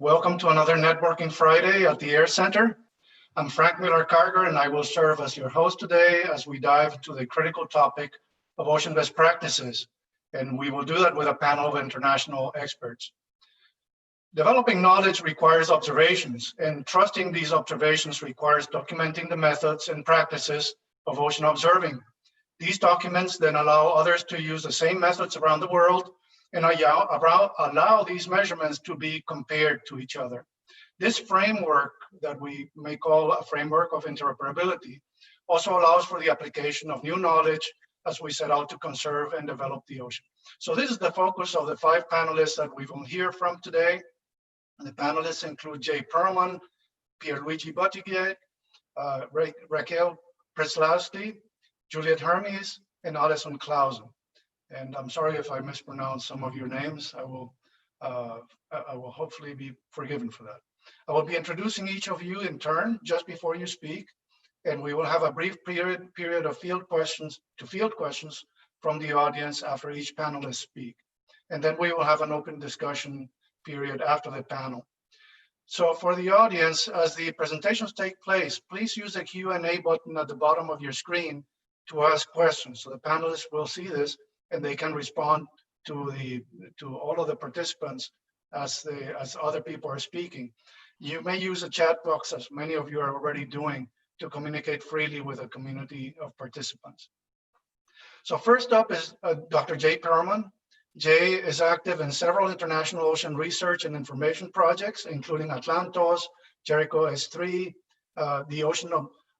Welcome to another Networking Friday at the Air Center. I'm Frank Muller-Karger, and I will serve as your host today as we dive into the critical topic of ocean best practices. And we will do that with a panel of international experts. Developing knowledge requires observations, and trusting these observations requires documenting the methods and practices of ocean observing. These documents then allow others to use the same methods around the world and allow these measurements to be compared to each other. This framework that we may call a framework of interoperability also allows for the application of new knowledge as we set out to conserve and develop the ocean. So this is the focus of the 5 panelists that we will hear from today. And the panelists include Jay Pearlman, Luigi Buttigieg, Raquel Przeslawski, Juliet Hermes, and Alison Clausen. And I'm sorry if I mispronounce some of your names. I will hopefully be forgiven for that. I will be introducing each of you in turn just before you speak, and we will have a brief period of field questions from the audience after each panelist speak. And then we will have an open discussion period after the panel. So for the audience, as the presentations take place, please use the Q&A button at the bottom of your screen to ask questions. So the panelists will see this and they can respond to all of the participants as other people are speaking. You may use a chat box, as many of you are already doing, to communicate freely with a community of participants. So first up is Dr. Jay Pearlman. Jay is active in several international ocean research and information projects, including Atlantos, Jericho S3, the Ocean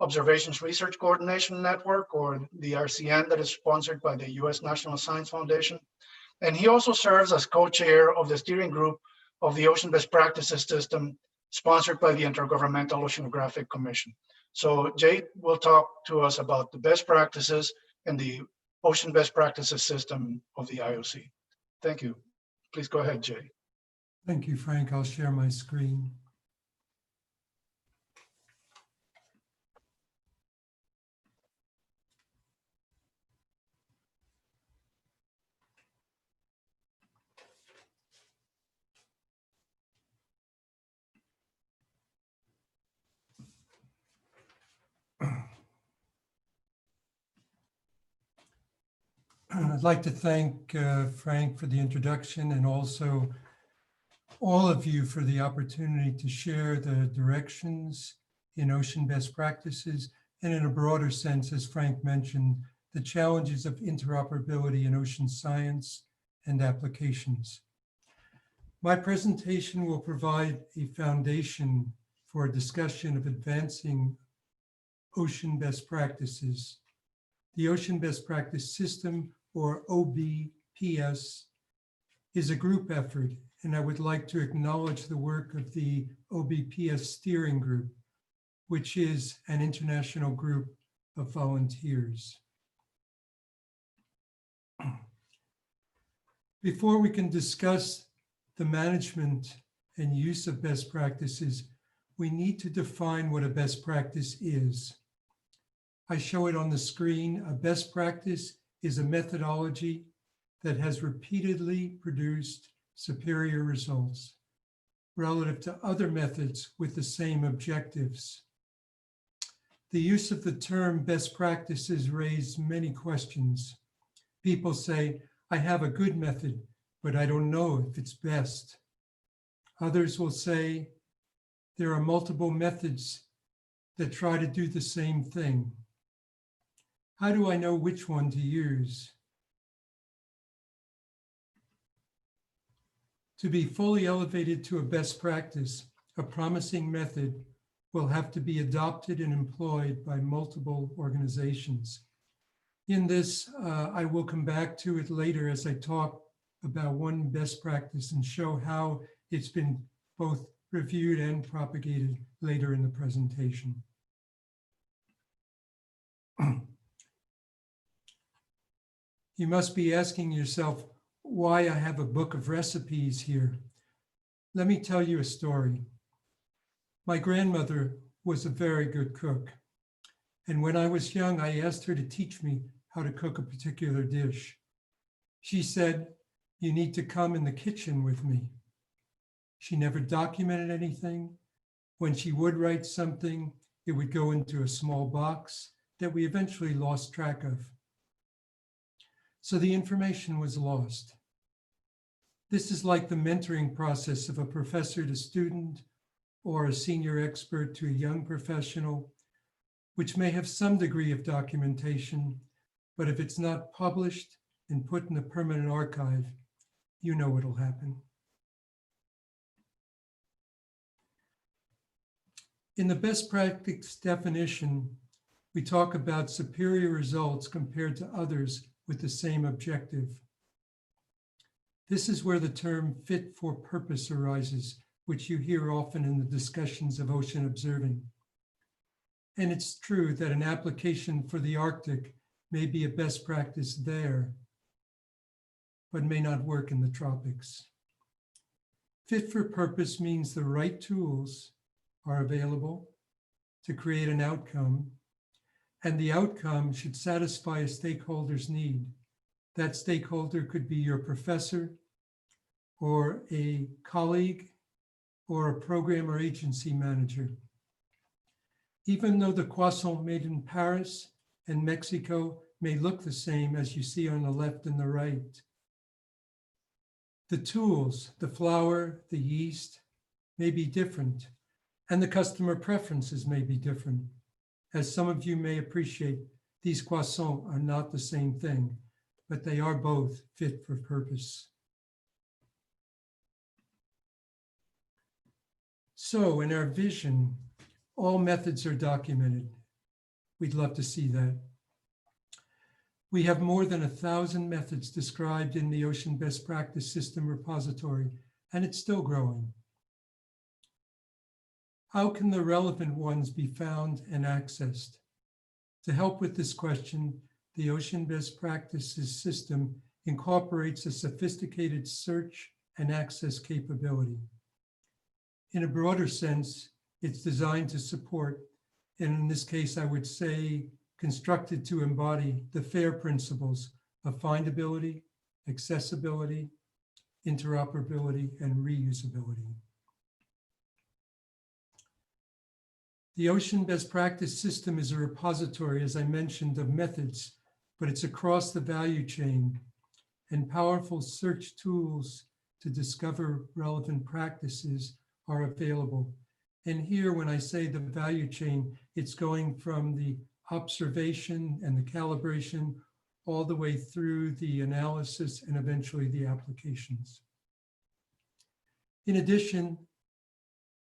Observations Research Coordination Network, or the RCN, that is sponsored by the U.S. National Science Foundation. And he also serves as co-chair of the steering group of the Ocean Best Practices System, sponsored by the Intergovernmental Oceanographic Commission. So Jay will talk to us about the best practices and the Ocean Best Practices System of the IOC. Thank you. Please go ahead, Jay. Thank you, Frank. I'll share my screen. I'd like to thank Frank for the introduction, and also all of you for the opportunity to share the directions in ocean best practices, and in a broader sense, as Frank mentioned, the challenges of interoperability in ocean science and applications. My presentation will provide a foundation for a discussion of advancing ocean best practices. The Ocean Best Practice System, or OBPS, is a group effort, and I would like to acknowledge the work of the OBPS Steering Group, which is an international group of volunteers. Before we can discuss the management and use of best practices, we need to define what a best practice is. I show it on the screen. A best practice is a methodology that has repeatedly produced superior results relative to other methods with the same objectives. The use of the term best practices raised many questions. People say, I have a good method, but I don't know if it's best. Others will say, there are multiple methods that try to do the same thing. How do I know which one to use? To be fully elevated to a best practice, a promising method will have to be adopted and employed by multiple organizations. In this, I will come back to it later as I talk about one best practice and show how it's been both reviewed and propagated later in the presentation. You must be asking yourself why I have a book of recipes here. Let me tell you a story. My grandmother was a very good cook. And when I was young, I asked her to teach me how to cook a particular dish. She said, you need to come in the kitchen with me. She never documented anything. When she would write something, it would go into a small box that we eventually lost track of. So the information was lost. This is like the mentoring process of a professor to student or a senior expert to a young professional, which may have some degree of documentation, but if it's not published and put in the permanent archive, you know what'll happen. In the best practice definition, we talk about superior results compared to others with the same objective. This is where the term fit for purpose arises, which you hear often in the discussions of ocean observing. And it's true that an application for the Arctic may be a best practice there, but may not work in the tropics. Fit for purpose means the right tools are available to create an outcome, and the outcome should satisfy a stakeholder's need. That stakeholder could be your professor or a colleague or a program or agency manager. Even though the croissant made in Paris and Mexico may look the same as you see on the left and the right, the tools, the flour, the yeast may be different, and the customer preferences may be different. As some of you may appreciate, these croissants are not the same thing, but they are both fit for purpose. So in our vision, all methods are documented. We'd love to see that. We have more than 1,000 methods described in the Ocean Best Practice System repository, and it's still growing. How can the relevant ones be found and accessed? To help with this question, the Ocean Best Practices System incorporates a sophisticated search and access capability. In a broader sense, it's designed to support, and in this case, I would say, constructed to embody the FAIR principles of findability, accessibility, interoperability, and reusability. The Ocean Best Practice System is a repository, as I mentioned, of methods, but it's across the value chain, and powerful search tools to discover relevant practices are available. And here, when I say the value chain, it's going from the observation and the calibration all the way through the analysis and eventually the applications. In addition,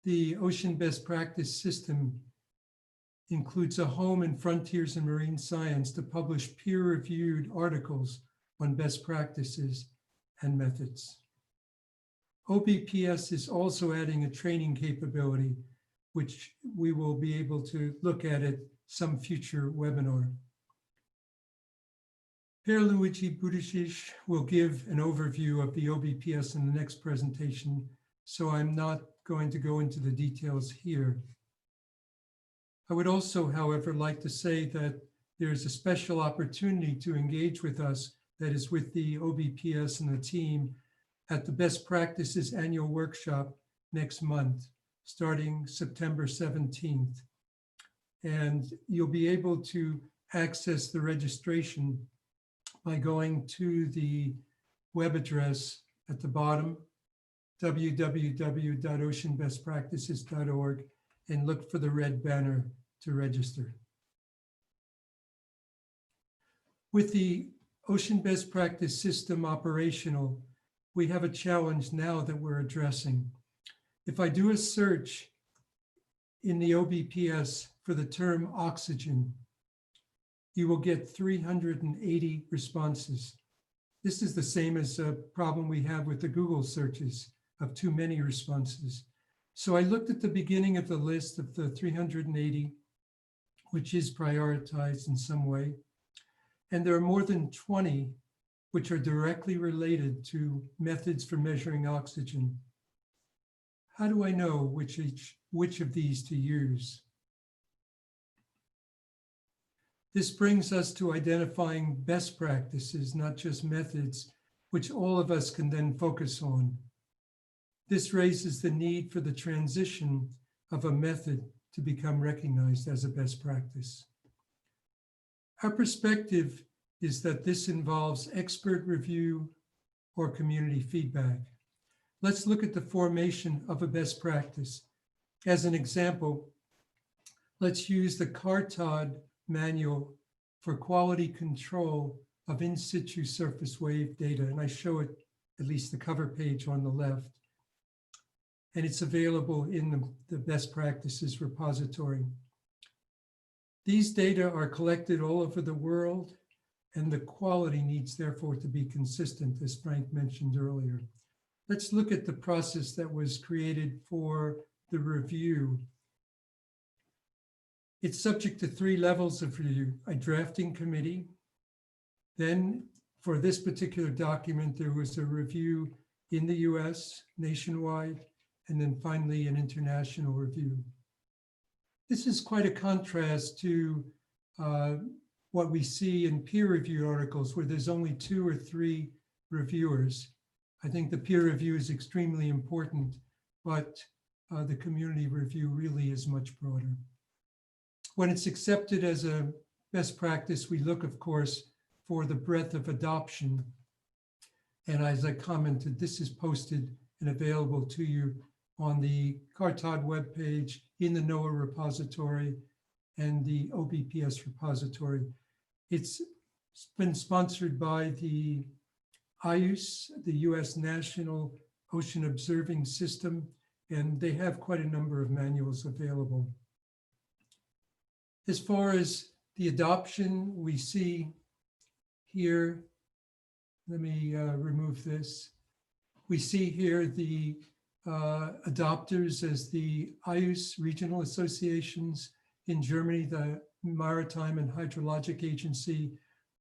the Ocean Best Practice System includes a home in Frontiers in Marine Science to publish peer-reviewed articles on best practices and methods. OBPS is also adding a training capability, which we will be able to look at some future webinar. Luigi Buttigieg will give an overview of the OBPS in the next presentation, so I'm not going to go into the details here. I would also, however, like to say that there's a special opportunity to engage with us that is with the OBPS and the team at the Best Practices Annual Workshop next month, starting September 17th. And you'll be able to access the registration by going to the web address at the bottom, www.oceanbestpractices.org, and look for the red banner to register. With the Ocean Best Practice System operational, we have a challenge now that we're addressing. If I do a search in the OBPS for the term oxygen, you will get 380 responses. This is the same as a problem we have with the Google searches of too many responses. So I looked at the beginning of the list of the 380, which is prioritized in some way. And there are more than 20 which are directly related to methods for measuring oxygen. How do I know which of these to use? This brings us to identifying best practices, not just methods, which all of us can then focus on. This raises the need for the transition of a method to become recognized as a best practice. Our perspective is that this involves expert review or community feedback. Let's look at the formation of a best practice. As an example, let's use the CARTOD manual for quality control of in situ surface wave data, and I show it, at least the cover page on the left. And it's available in the best practices repository. These data are collected all over the world, and the quality needs therefore to be consistent, as Frank mentioned earlier. Let's look at the process that was created for the review. It's subject to 3 levels of review: a drafting committee. Then for this particular document, there was a review in the US, nationwide, and then finally an international review. This is quite a contrast to what we see in peer review articles where there's only 2 or 3 reviewers. I think the peer review is extremely important, but the community review really is much broader. When it's accepted as a best practice, we look, of course, for the breadth of adoption. And as I commented, this is posted and available to you on the CARTOD webpage, in the NOAA repository, and the OBPS repository. It's been sponsored by the IOC, the US National Ocean Observing System, and they have quite a number of manuals available. As far as the adoption, we see here, let me remove this. We see here the adopters as the IOC regional associations in Germany, the Maritime and Hydrologic Agency,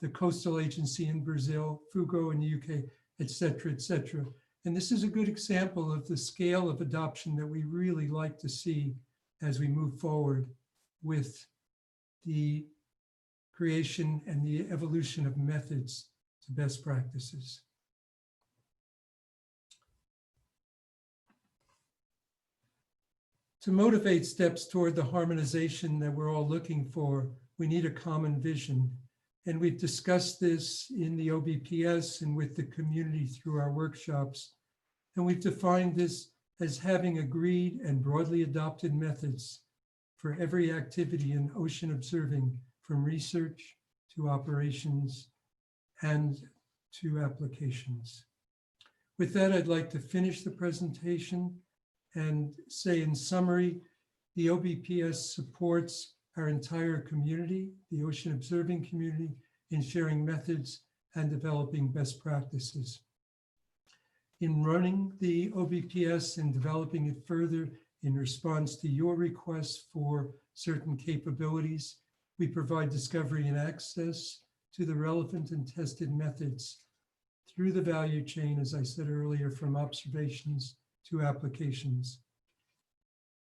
the Coastal Agency in Brazil, FUGO in the UK, et cetera, et cetera. And this is a good example of the scale of adoption that we really like to see as we move forward with the creation and the evolution of methods to best practices. To motivate steps toward the harmonization that we're all looking for, we need a common vision. And we've discussed this in the OBPS and with the community through our workshops. And we've defined this as having agreed and broadly adopted methods for every activity in ocean observing, from research to operations and to applications. With that, I'd like to finish the presentation and say in summary, the OBPS supports our entire community, the ocean observing community, in sharing methods and developing best practices. In running the OBPS and developing it further in response to your requests for certain capabilities, we provide discovery and access to the relevant and tested methods through the value chain, as I said earlier, from observations to applications.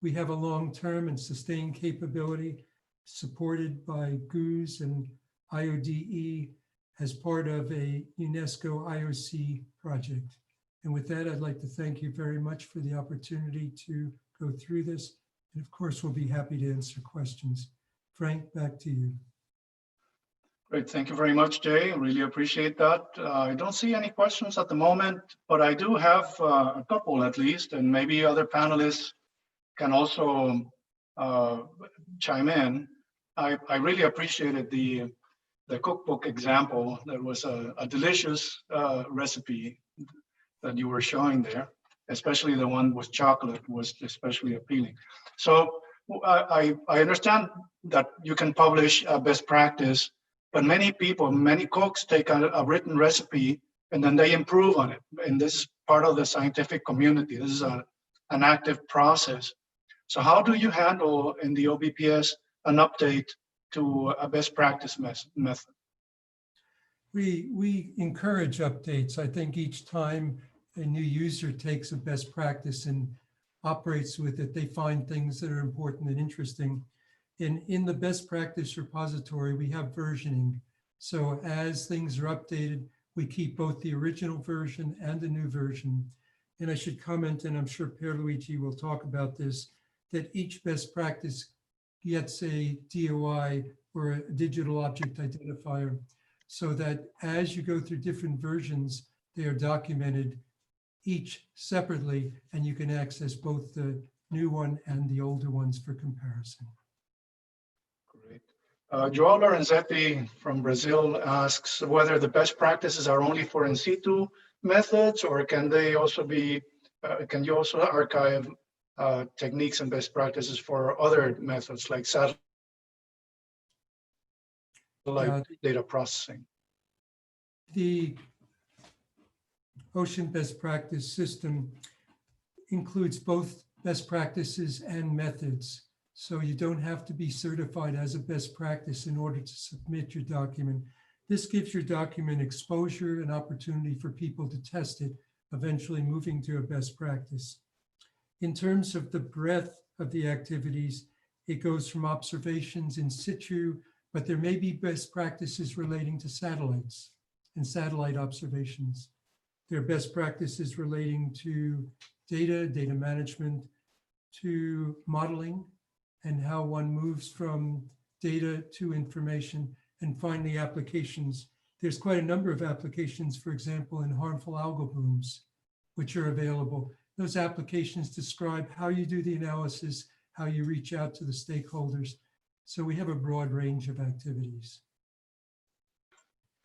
We have a long-term and sustained capability supported by GOOS and IODE as part of a UNESCO IOC project. And with that, I'd like to thank you very much for the opportunity to go through this. And of course, we'll be happy to answer questions. Frank, back to you. Great, thank you very much, Jay. I really appreciate that. I don't see any questions at the moment, but I do have a couple at least, and maybe other panelists can also chime in. I really appreciated the cookbook example. That was a delicious recipe that you were showing there, especially the one with chocolate was especially appealing. So I understand that you can publish a best practice, but many people, many cooks take a written recipe and then they improve on it. And this is part of the scientific community. This is an active process. So how do you handle in the OBPS an update to a best practice method? We encourage updates. I think each time a new user takes a best practice and operates with it, they find things that are important and interesting. In the best practice repository, we have versioning. So as things are updated, we keep both the original version and the new version. And I should comment, and I'm sure Luigi will talk about this, that each best practice gets a DOI or a digital object identifier, so that as you go through different versions, they are documented each separately, and you can access both the new one and the older ones for comparison. Great. João Lorenzetti from Brazil asks whether the best practices are only for in situ methods, or can they also be, can you also archive techniques and best practices for other methods like satellite data processing? The Ocean Best Practice System includes both best practices and methods. So you don't have to be certified as a best practice in order to submit your document. This gives your document exposure and opportunity for people to test it, eventually moving to a best practice. In terms of the breadth of the activities, it goes from observations in situ, but there may be best practices relating to satellites and satellite observations. There are best practices relating to data management, to modeling, and how one moves from data to information, and finally applications. There's quite a number of applications, for example, in harmful algal blooms, which are available. Those applications describe how you do the analysis, how you reach out to the stakeholders. So we have a broad range of activities.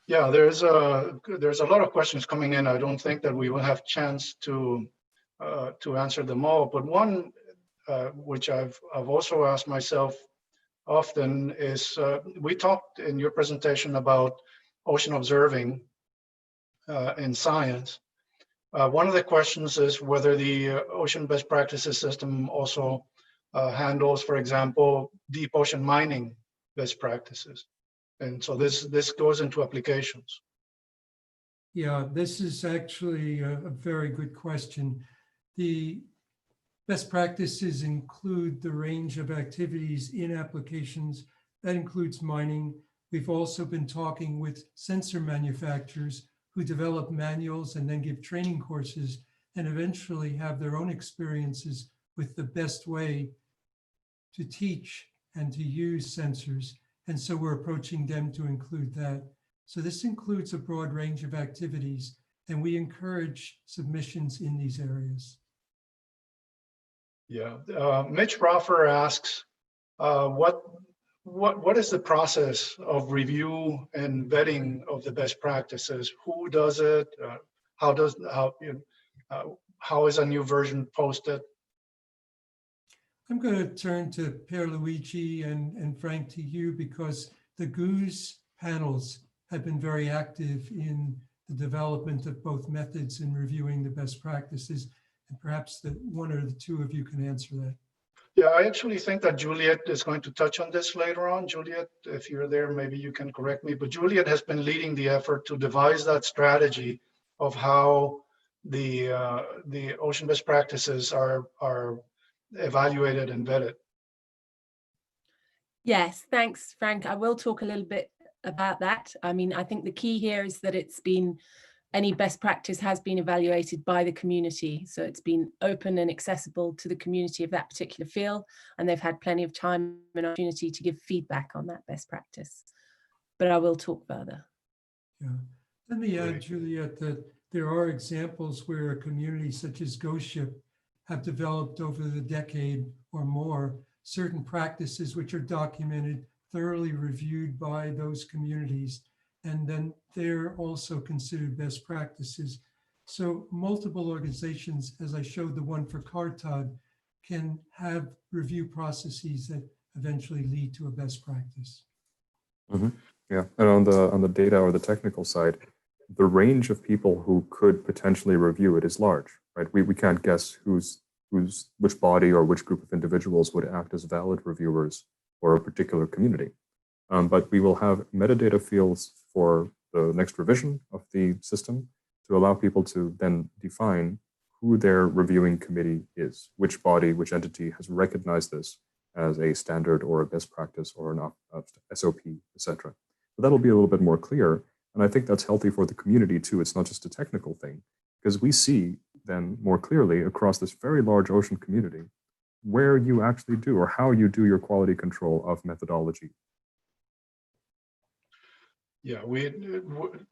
Yeah, there's a lot of questions coming in. I don't think that we will have chance to answer them all, but one which I've also asked myself often is, we talked in your presentation about ocean observing in science. One of the questions is whether the ocean best practices system also handles, for example, deep ocean mining best practices. And so this goes into applications. Yeah, this is actually a very good question. The best practices include the range of activities in applications. That includes mining. We've also been talking with sensor manufacturers who develop manuals and then give training courses and eventually have their own experiences with the best way to teach and to use sensors. And so we're approaching them to include that. So this includes a broad range of activities, and we encourage submissions in these areas. Yeah, Mitch Roffer asks, what is the process of review and vetting of the best practices? Who does it? How is a new version posted? I'm going to turn to Luigi and Frank, to you, because the GOOS panels have been very active in the development of both methods and reviewing the best practices. And perhaps the one or the two of you can answer that. Yeah, I actually think that Juliet is going to touch on this later on. Juliet, if you're there, maybe you can correct me. But Juliet has been leading the effort to devise that strategy of how the ocean best practices are evaluated and vetted. Yes, thanks, Frank. I will talk a little bit about that. I mean, I think the key here is that any best practice has been evaluated by the community. So it's been open and accessible to the community of that particular field, and they've had plenty of time and opportunity to give feedback on that best practice. But I will talk further. Yeah. Let me add, Juliet, that there are examples where a community such as Ghost Ship have developed over the decade or more certain practices which are documented, thoroughly reviewed by those communities, and then they're also considered best practices. So multiple organizations, as I showed the one for CARTOD, can have review processes that eventually lead to a best practice. Mm-hmm. Yeah, and on the data or the technical side, the range of people who could potentially review it is large, right? We can't guess which body or which group of individuals would act as valid reviewers for a particular community. But we will have metadata fields for the next revision of the system to allow people to then define who their reviewing committee is, which body, which entity has recognized this as a standard or a best practice or an SOP, etc. So that'll be a little bit more clear. And I think that's healthy for the community too. It's not just a technical thing, because we see then more clearly across this very large ocean community where you actually do or how you do your quality control of methodology. Yeah,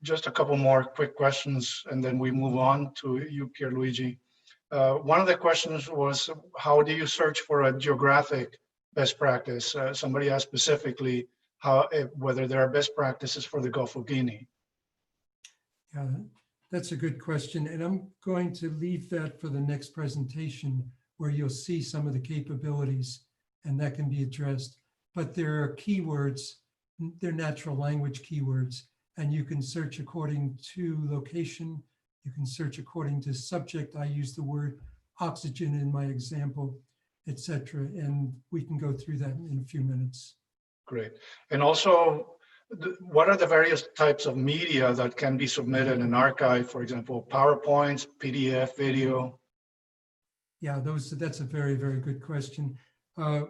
just a couple more quick questions, and then we move on to you, Luigi. One of the questions was, how do you search for a geographic best practice? Somebody asked specifically whether there are best practices for the Gulf of Guinea. Yeah, that's a good question. And I'm going to leave that for the next presentation where you'll see some of the capabilities and that can be addressed. But there are keywords, they're natural language keywords, and you can search according to location. You can search according to subject. I use the word oxygen in my example, etc. And we can go through that in a few minutes. Great. And also, what are the various types of media that can be submitted and archived? For example, PowerPoints, PDF, video? Yeah, that's a very, very good question.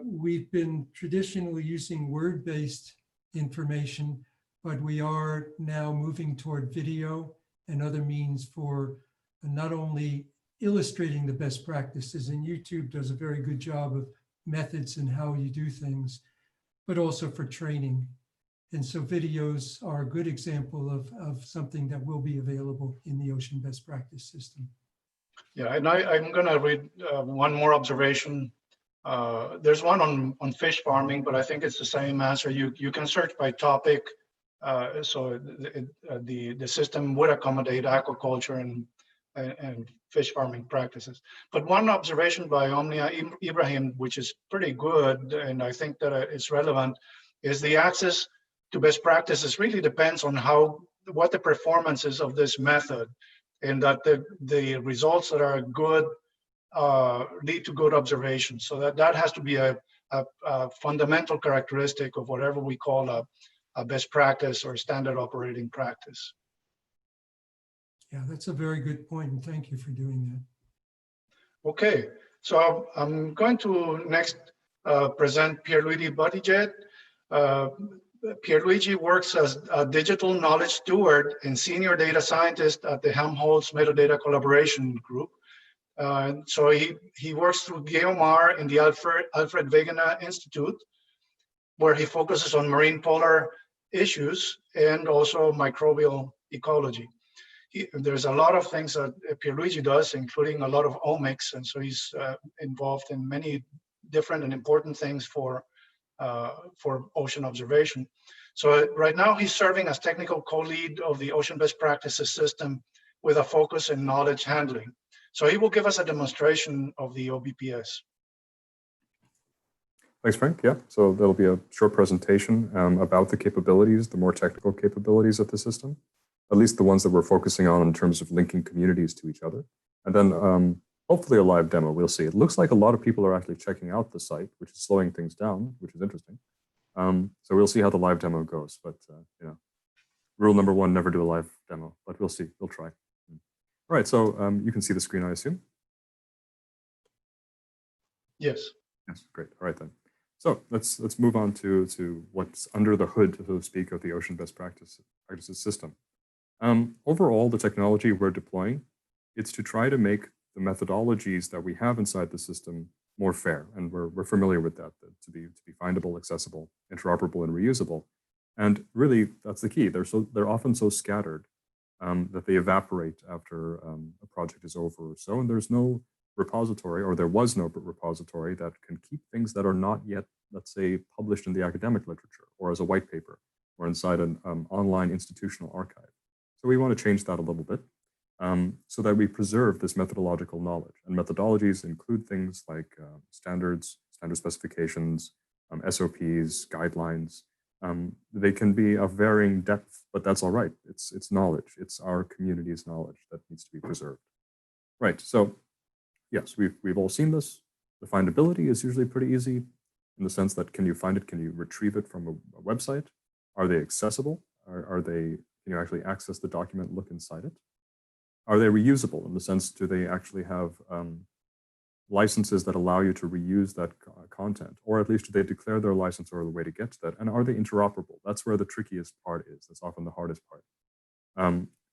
We've been traditionally using word-based information, but we are now moving toward video and other means for not only illustrating the best practices, and YouTube does a very good job of methods and how you do things, but also for training. And so videos are a good example of something that will be available in the Ocean Best Practice System. Yeah, and I'm going to read one more observation. There's one on fish farming, but I think it's the same answer. You can search by topic, so the system would accommodate aquaculture and fish farming practices. But one observation by Omnia Ibrahim, which is pretty good, and I think that it's relevant, is the access to best practices really depends on what the performance is of this method, and that the results that are good lead to good observations. So that has to be a fundamental characteristic of whatever we call a best practice or standard operating practice. Yeah, that's a very good point, and thank you for doing that. Okay, so I'm going to next present Pierluigi Buttigieg. Pierluigi works as a digital knowledge steward and senior data scientist at the Helmholtz Metadata Collaboration Group. So he works through Guiomar in the Alfred Wegener Institute, where he focuses on marine polar issues and also microbial ecology. There's a lot of things that Pierluigi does, including a lot of omics, and so he's involved in many different and important things for ocean observation. So right now he's serving as technical co-lead of the Ocean Best Practices System with a focus in knowledge handling. So he will give us a demonstration of the OBPS. Thanks, Frank. Yeah, so there'll be a short presentation about the capabilities, the more technical capabilities of the system, at least the ones that we're focusing on in terms of linking communities to each other. And then hopefully a live demo, we'll see. It looks like a lot of people are actually checking out the site, which is slowing things down, which is interesting. So we'll see how the live demo goes. But you know, rule number one, never do a live demo, but we'll see, we'll try. All right, so you can see the screen, I assume? Yes. Yes, great, all right then. So let's move on to what's under the hood, so to speak, of the Ocean Best Practices system. Overall, the technology we're deploying, it's to try to make the methodologies that we have inside the system more fair, and we're familiar with that to be findable, accessible, interoperable, and reusable. And really, that's the key. They're often so scattered that they evaporate after a project is over or so, and there's no repository, or there was no repository that can keep things that are not yet, let's say, published in the academic literature or as a white paper or inside an online institutional archive. So we want to change that a little bit so that we preserve this methodological knowledge. And methodologies include things like standards, standard specifications, SOPs, guidelines. They can be of varying depth, but that's all right. It's knowledge. It's our community's knowledge that needs to be preserved. Right, so yes, we've all seen this. The findability is usually pretty easy in the sense that, can you find it? Can you retrieve it from a website? Are they accessible? Can you actually access the document, look inside it? Are they reusable in the sense, do they actually have licenses that allow you to reuse that content? Or at least do they declare their license or the way to get to that? And are they interoperable? That's where the trickiest part is. That's often the hardest part.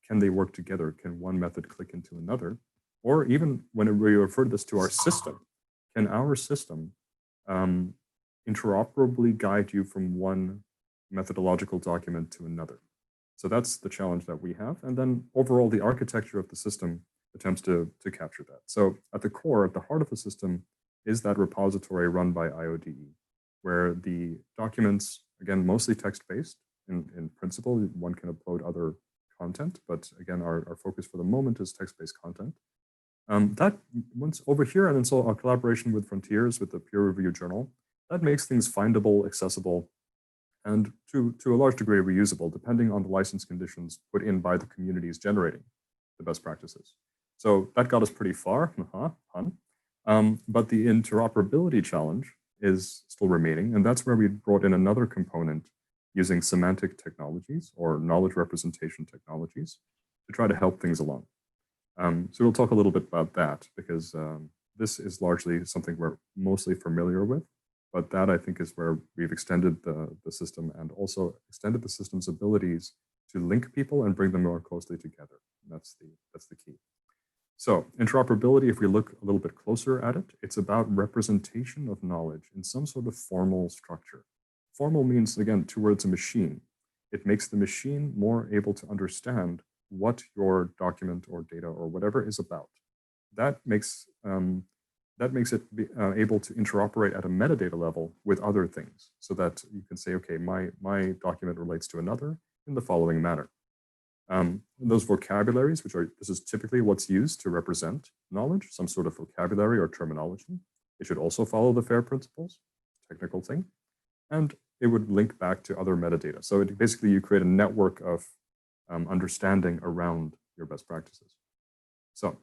Can they work together? Can one method click into another? Or even when we refer to this to our system, can our system interoperably guide you from one methodological document to another? So that's the challenge that we have. And then overall, the architecture of the system attempts to capture that. So at the core, at the heart of the system, is that repository run by IODE, where the documents, again, mostly text-based. In principle, one can upload other content, but again, our focus for the moment is text-based content. That once over here, and then so our collaboration with Frontiers, with the peer review journal, that makes things findable, accessible, and to a large degree reusable, depending on the license conditions put in by the communities generating the best practices. So that got us pretty far, but the interoperability challenge is still remaining, and that's where we brought in another component using semantic technologies or knowledge representation technologies to try to help things along. So we'll talk a little bit about that because this is largely something we're mostly familiar with, but that I think is where we've extended the system and also extended the system's abilities to link people and bring them more closely together. That's the key. So interoperability, if we look a little bit closer at it, it's about representation of knowledge in some sort of formal structure. Formal means, again, towards a machine. It makes the machine more able to understand what your document or data or whatever is about. That makes it able to interoperate at a metadata level with other things so that you can say, okay, my document relates to another in the following manner. Those vocabularies, this is typically what's used to represent knowledge, some sort of vocabulary or terminology. It should also follow the FAIR principles, technical thing, and it would link back to other metadata. So basically you create a network of understanding around your best practices. So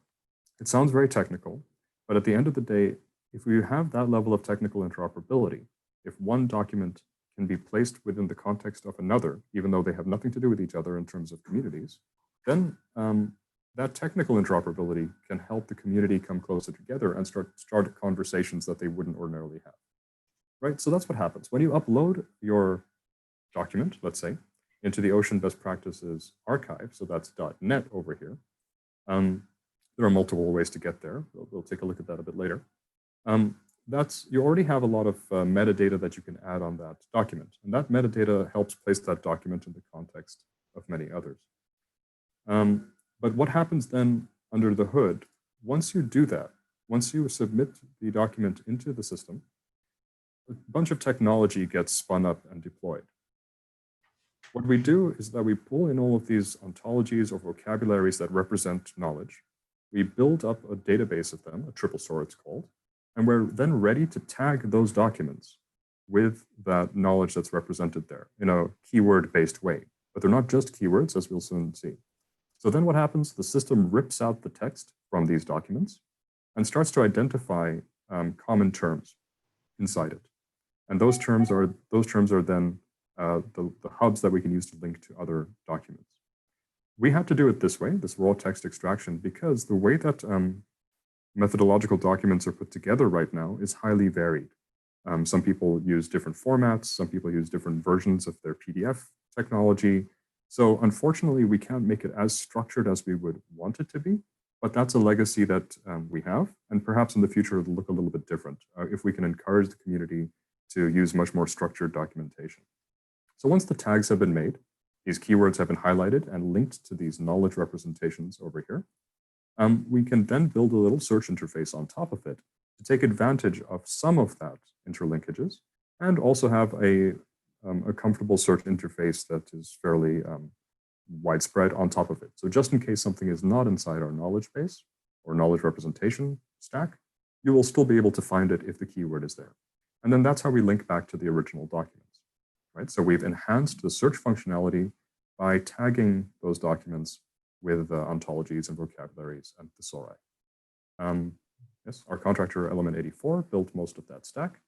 it sounds very technical, but at the end of the day, if we have that level of technical interoperability, if one document can be placed within the context of another, even though they have nothing to do with each other in terms of communities, then that technical interoperability can help the community come closer together and start conversations that they wouldn't ordinarily have. Right? So that's what happens. When you upload your document, let's say, into the Ocean Best Practices archive, so that's .net over here, there are multiple ways to get there. We'll take a look at that a bit later. You already have a lot of metadata that you can add on that document. And that metadata helps place that document in the context of many others. But what happens then under the hood, once you do that, once you submit the document into the system, a bunch of technology gets spun up and deployed. What we do is that we pull in all of these ontologies or vocabularies that represent knowledge. We build up a database of them, a triple store it's called, and we're then ready to tag those documents with that knowledge that's represented there in a keyword-based way. But they're not just keywords, as we'll soon see. So then what happens? The system rips out the text from these documents and starts to identify common terms inside it. And those terms are then the hubs that we can use to link to other documents. We had to do it this way, this raw text extraction, because the way that methodological documents are put together right now is highly varied. Some people use different formats, some people use different versions of their PDF technology. So unfortunately, we can't make it as structured as we would want it to be, but that's a legacy that we have. And perhaps in the future, it'll look a little bit different if we can encourage the community to use much more structured documentation. So once the tags have been made, these keywords have been highlighted and linked to these knowledge representations over here, we can then build a little search interface on top of it to take advantage of some of that interlinkages and also have a comfortable search interface that is fairly widespread on top of it. So just in case something is not inside our knowledge base or knowledge representation stack, you will still be able to find it if the keyword is there. And then that's how we link back to the original documents, right? So we've enhanced the search functionality by tagging those documents with ontologies and vocabularies and thesauri. Yes, our contractor Element 84 built most of that stack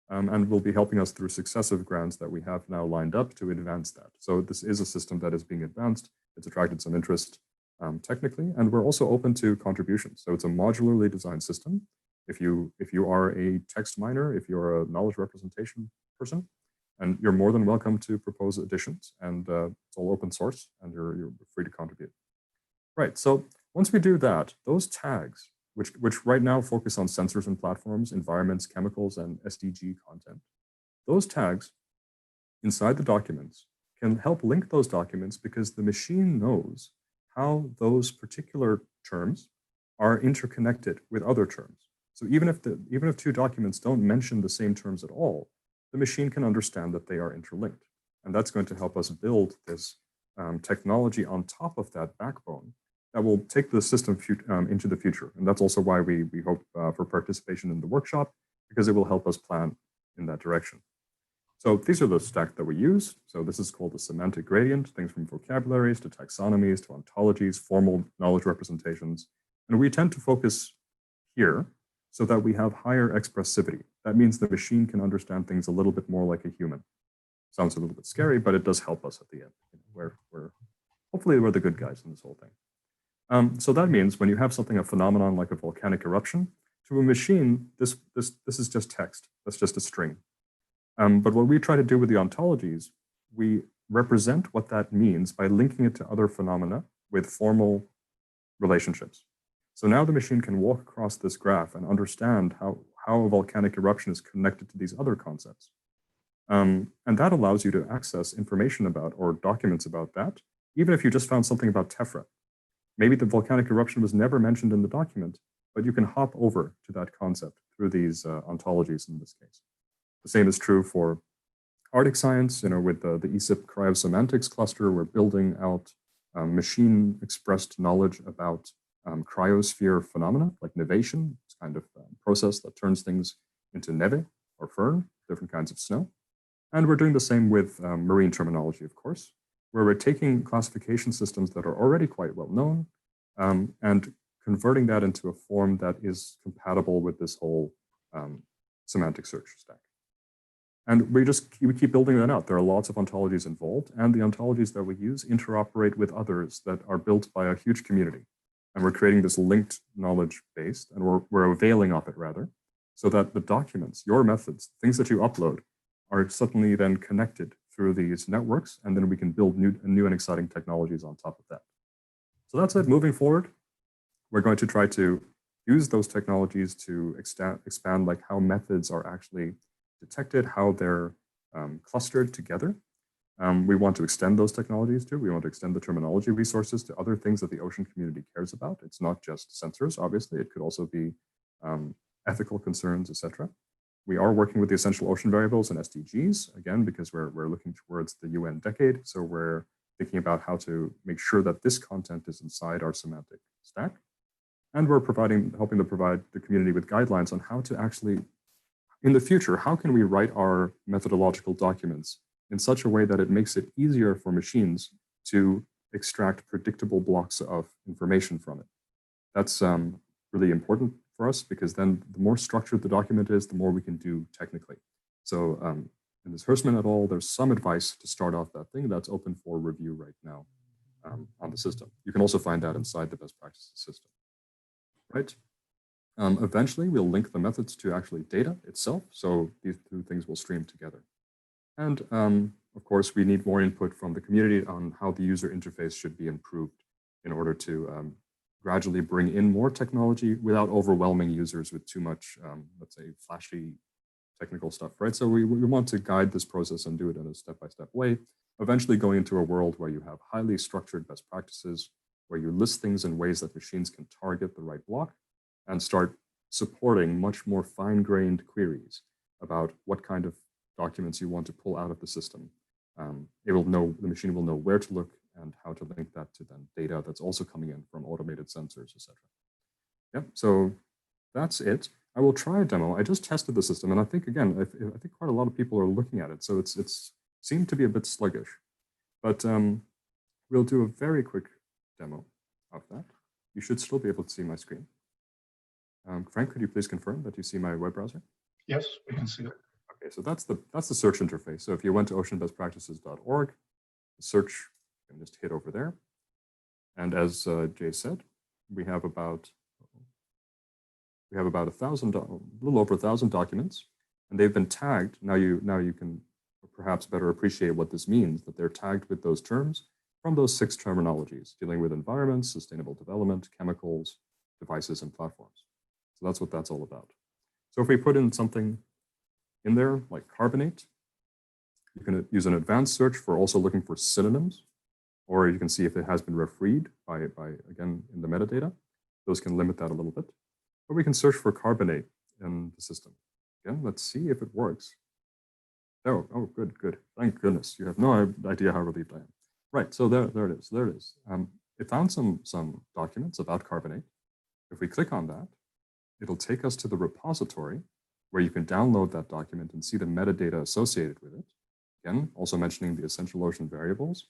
and will be helping us through successive grants that we have now lined up to advance that. So this is a system that is being advanced. It's attracted some interest technically, and we're also open to contributions. So it's a modularly designed system. If you are a text miner, if you're a knowledge representation person, and you're more than welcome to propose additions, and it's all open source, and you're free to contribute. Right, so Once we do that, those tags, which right now focus on sensors and platforms, environments, chemicals, and SDG content, those tags inside the documents can help link those documents because the machine knows how those particular terms are interconnected with other terms. So even if two documents don't mention the same terms at all, the machine can understand that they are interlinked. And that's going to help us build this technology on top of that backbone that will take the system into the future. And that's also why we hope for participation in the workshop, because it will help us plan in that direction. So these are the stack that we use. So this is called the semantic gradient, things from vocabularies to taxonomies to ontologies, formal knowledge representations. And we tend to focus here so that we have higher expressivity. That means the machine can understand things a little bit more like a human. Sounds a little bit scary, but it does help us at the end. Hopefully we're the good guys in this whole thing. So that means when you have something, a phenomenon like a volcanic eruption, to a machine, this is just text. That's just a string. But what we try to do with the ontologies, we represent what that means by linking it to other phenomena with formal relationships. So now the machine can walk across this graph and understand how a volcanic eruption is connected to these other concepts. And that allows you to access information about or documents about that, even if you just found something about tephra. Maybe the volcanic eruption was never mentioned in the document, but you can hop over to that concept through these ontologies in this case. The same is true for Arctic science. With the ESIP cryosemantics cluster, we're building out machine-expressed knowledge about cryosphere phenomena, like nevation. It's kind of a process that turns things into neve or firn, different kinds of snow. And we're doing the same with marine terminology, of course, where we're taking classification systems that are already quite well known and converting that into a form that is compatible with this whole semantic search stack. And we keep building that out. There are lots of ontologies involved, and the ontologies that we use interoperate with others that are built by a huge community. And we're creating this linked knowledge base, and we're availing of it rather, so that the documents, your methods, things that you upload are suddenly then connected through these networks, and then we can build new and exciting technologies on top of that. So that's it. Moving forward, we're going to try to use those technologies to expand like how methods are actually detected, how they're clustered together. We want to extend those technologies too. We want to extend the terminology resources to other things that the ocean community cares about. It's not just sensors, obviously. It could also be ethical concerns, etc. We are working with the essential ocean variables and SDGs, again, because we're looking towards the UN decade. So we're thinking about how to make sure that this content is inside our semantic stack. And we're helping to provide the community with guidelines on how to actually, in the future, how can we write our methodological documents in such a way that it makes it easier for machines to extract predictable blocks of information from it. That's really important for us, because then the more structured the document is, the more we can do technically. So in this Hirschman et al., there's some advice to start off that thing that's open for review right now on the system. You can also find that inside the best practices system, right? Eventually, we'll link the methods to actually data itself, so these two things will stream together. And of course, we need more input from the community on how the user interface should be improved in order to gradually bring in more technology without overwhelming users with too much, let's say, flashy technical stuff, right? So we want to guide this process and do it in a step-by-step way, eventually going into a world where you have highly structured best practices, where you list things in ways that machines can target the right block and start supporting much more fine-grained queries about what kind of documents you want to pull out of the system. The machine will know where to look and how to link that to then data that's also coming in from automated sensors, etc. Yep, so that's it. I will try a demo. I just tested the system, and I think, again, I think quite a lot of people are looking at it, so it's seemed to be a bit sluggish. But we'll do a very quick demo of that. You should still be able to see my screen. Frank, could you please confirm that you see my web browser? Yes, we can see it. Okay, so that's the search interface. So if you went to oceanbestpractices.org, the search, you can just hit over there. And as Jay said, we have about a little over 1,000 documents, and they've been tagged. Now you can perhaps better appreciate what this means, that they're tagged with those terms. from those 6 terminologies, dealing with environment, sustainable development, chemicals, devices, and platforms. So that's what that's all about. So if we put in something in there like carbonate, you can use an advanced search for also looking for synonyms, or you can see if it has been refreed by again, in the metadata. Those can limit that a little bit. Or we can search for carbonate in the system. Again, let's see if it works. Oh, good. Thank goodness. You have no idea how relieved I am. Right, so there it is. It found some documents about carbonate. If we click on that, it'll take us to the repository where you can download that document and see the metadata associated with it. Again, also mentioning the essential ocean variables.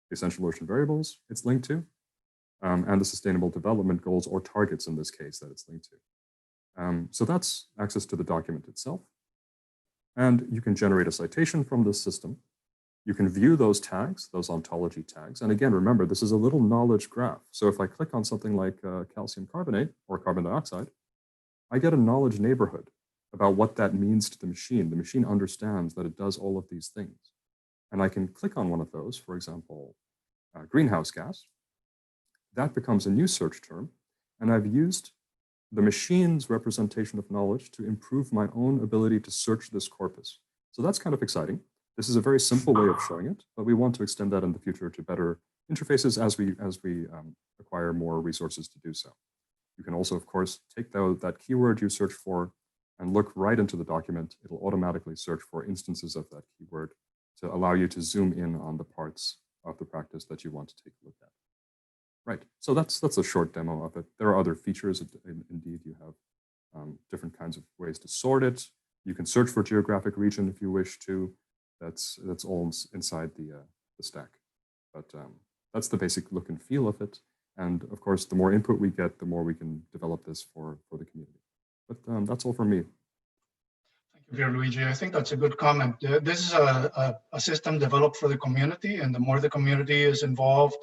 The essential ocean variables it's linked to, and the sustainable development goals or targets in this case that it's linked to. So that's access to the document itself. And you can generate a citation from this system. You can view those tags, those ontology tags. And again, remember, this is a little knowledge graph. So if I click on something like calcium carbonate or carbon dioxide, I get a knowledge neighborhood about what that means to the machine. The machine understands that it does all of these things. And I can click on one of those, for example, greenhouse gas. That becomes a new search term. And I've used the machine's representation of knowledge to improve my own ability to search this corpus. So that's kind of exciting. This is a very simple way of showing it, but we want to extend that in the future to better interfaces as we acquire more resources to do so. You can also, of course, take that keyword you search for and look right into the document. It'll automatically search for instances of that keyword to allow you to zoom in on the parts of the practice that you want to take a look at. Right, so that's a short demo of it. There are other features. Indeed, you have different kinds of ways to sort it. You can search for geographic region if you wish to. That's all inside the stack. But that's the basic look and feel of it. And of course, the more input we get, the more we can develop this for the community. But that's all from me. Thank you, Pier Luigi. I think that's a good comment. This is a system developed for the community, and the more the community is involved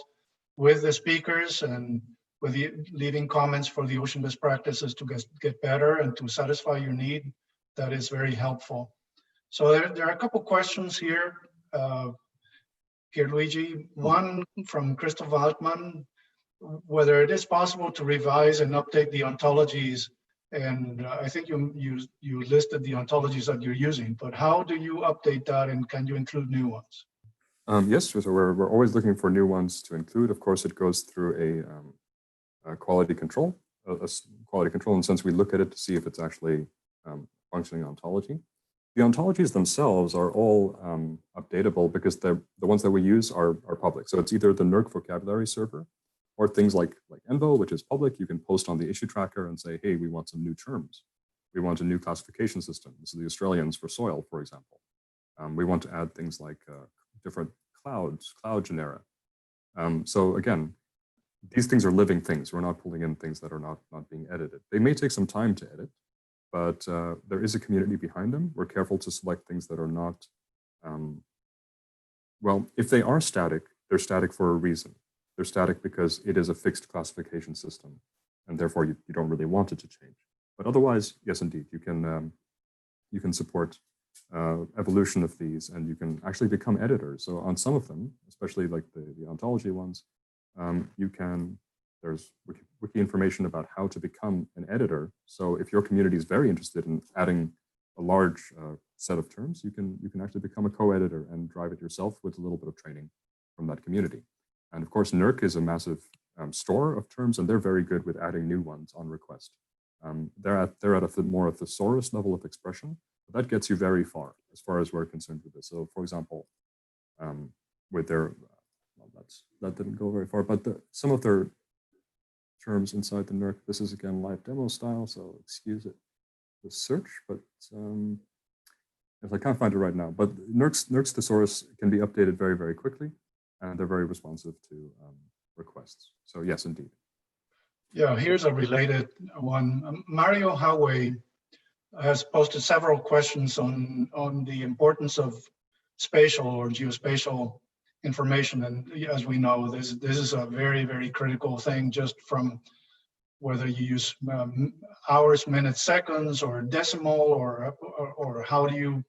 with the speakers and with leaving comments for the ocean best practices to get better and to satisfy your need, that is very helpful. So there are a couple questions here, Pier Luigi. One from Christoph Altman, whether it is possible to revise and update the ontologies. And I think you listed the ontologies that you're using, but how do you update that, and can you include new ones? Yes, so we're always looking for new ones to include. Of course, it goes through a quality control, in the sense we look at it to see if it's actually functioning ontology. The ontologies themselves are all updatable because the ones that we use are public. So it's either the NERC vocabulary server or things like Envo, which is public. You can post on the issue tracker and say, hey, we want some new terms. We want a new classification system. This is the Australians for soil, for example. We want to add things like different cloud genera. So again, these things are living things. We're not pulling in things that are not being edited. They may take some time to edit, but there is a community behind them. We're careful to select things that are not, well, if they are static, they're static for a reason. They're static because it is a fixed classification system, and therefore you don't really want it to change. But otherwise, yes, indeed, you can support evolution of these, and you can actually become editors. So on some of them, especially like the ontology ones, there's wiki information about how to become an editor. So if your community is very interested in adding a large set of terms, you can actually become a co-editor and drive it yourself with a little bit of training from that community. And of course, NERC is a massive store of terms, and they're very good with adding new ones on request. They're at a more a thesaurus level of expression, but that gets you very far as we're concerned with this. So for example, with their, well, that didn't go very far, but some of their terms inside the NERC, this is again live demo style, so excuse it, the search, but if I can't find it right now, but NERC's thesaurus can be updated very, very quickly, and they're very responsive to requests. So yes, indeed. Yeah, here's a related one. Mario Howe has posted several questions on the importance of spatial or geospatial information. And as we know, this is a very, very critical thing, just from whether you use hours, minutes, seconds, or decimal, or how do you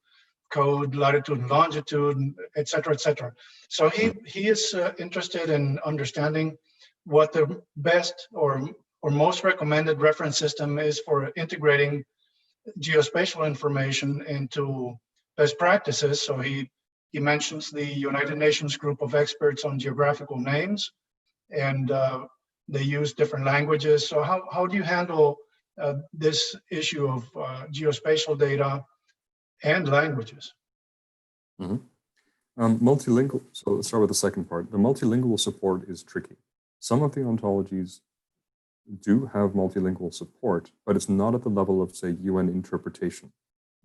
code latitude and longitude, et cetera, et cetera. So he is interested in understanding what the best or most recommended reference system is for integrating geospatial information into best practices. So he mentions the United Nations group of experts on geographical names, and they use different languages. So how do you handle this issue of geospatial data and languages? Multilingual, so let's start with the second part. The multilingual support is tricky. Some of the ontologies do have multilingual support, but it's not at the level of, say, UN interpretation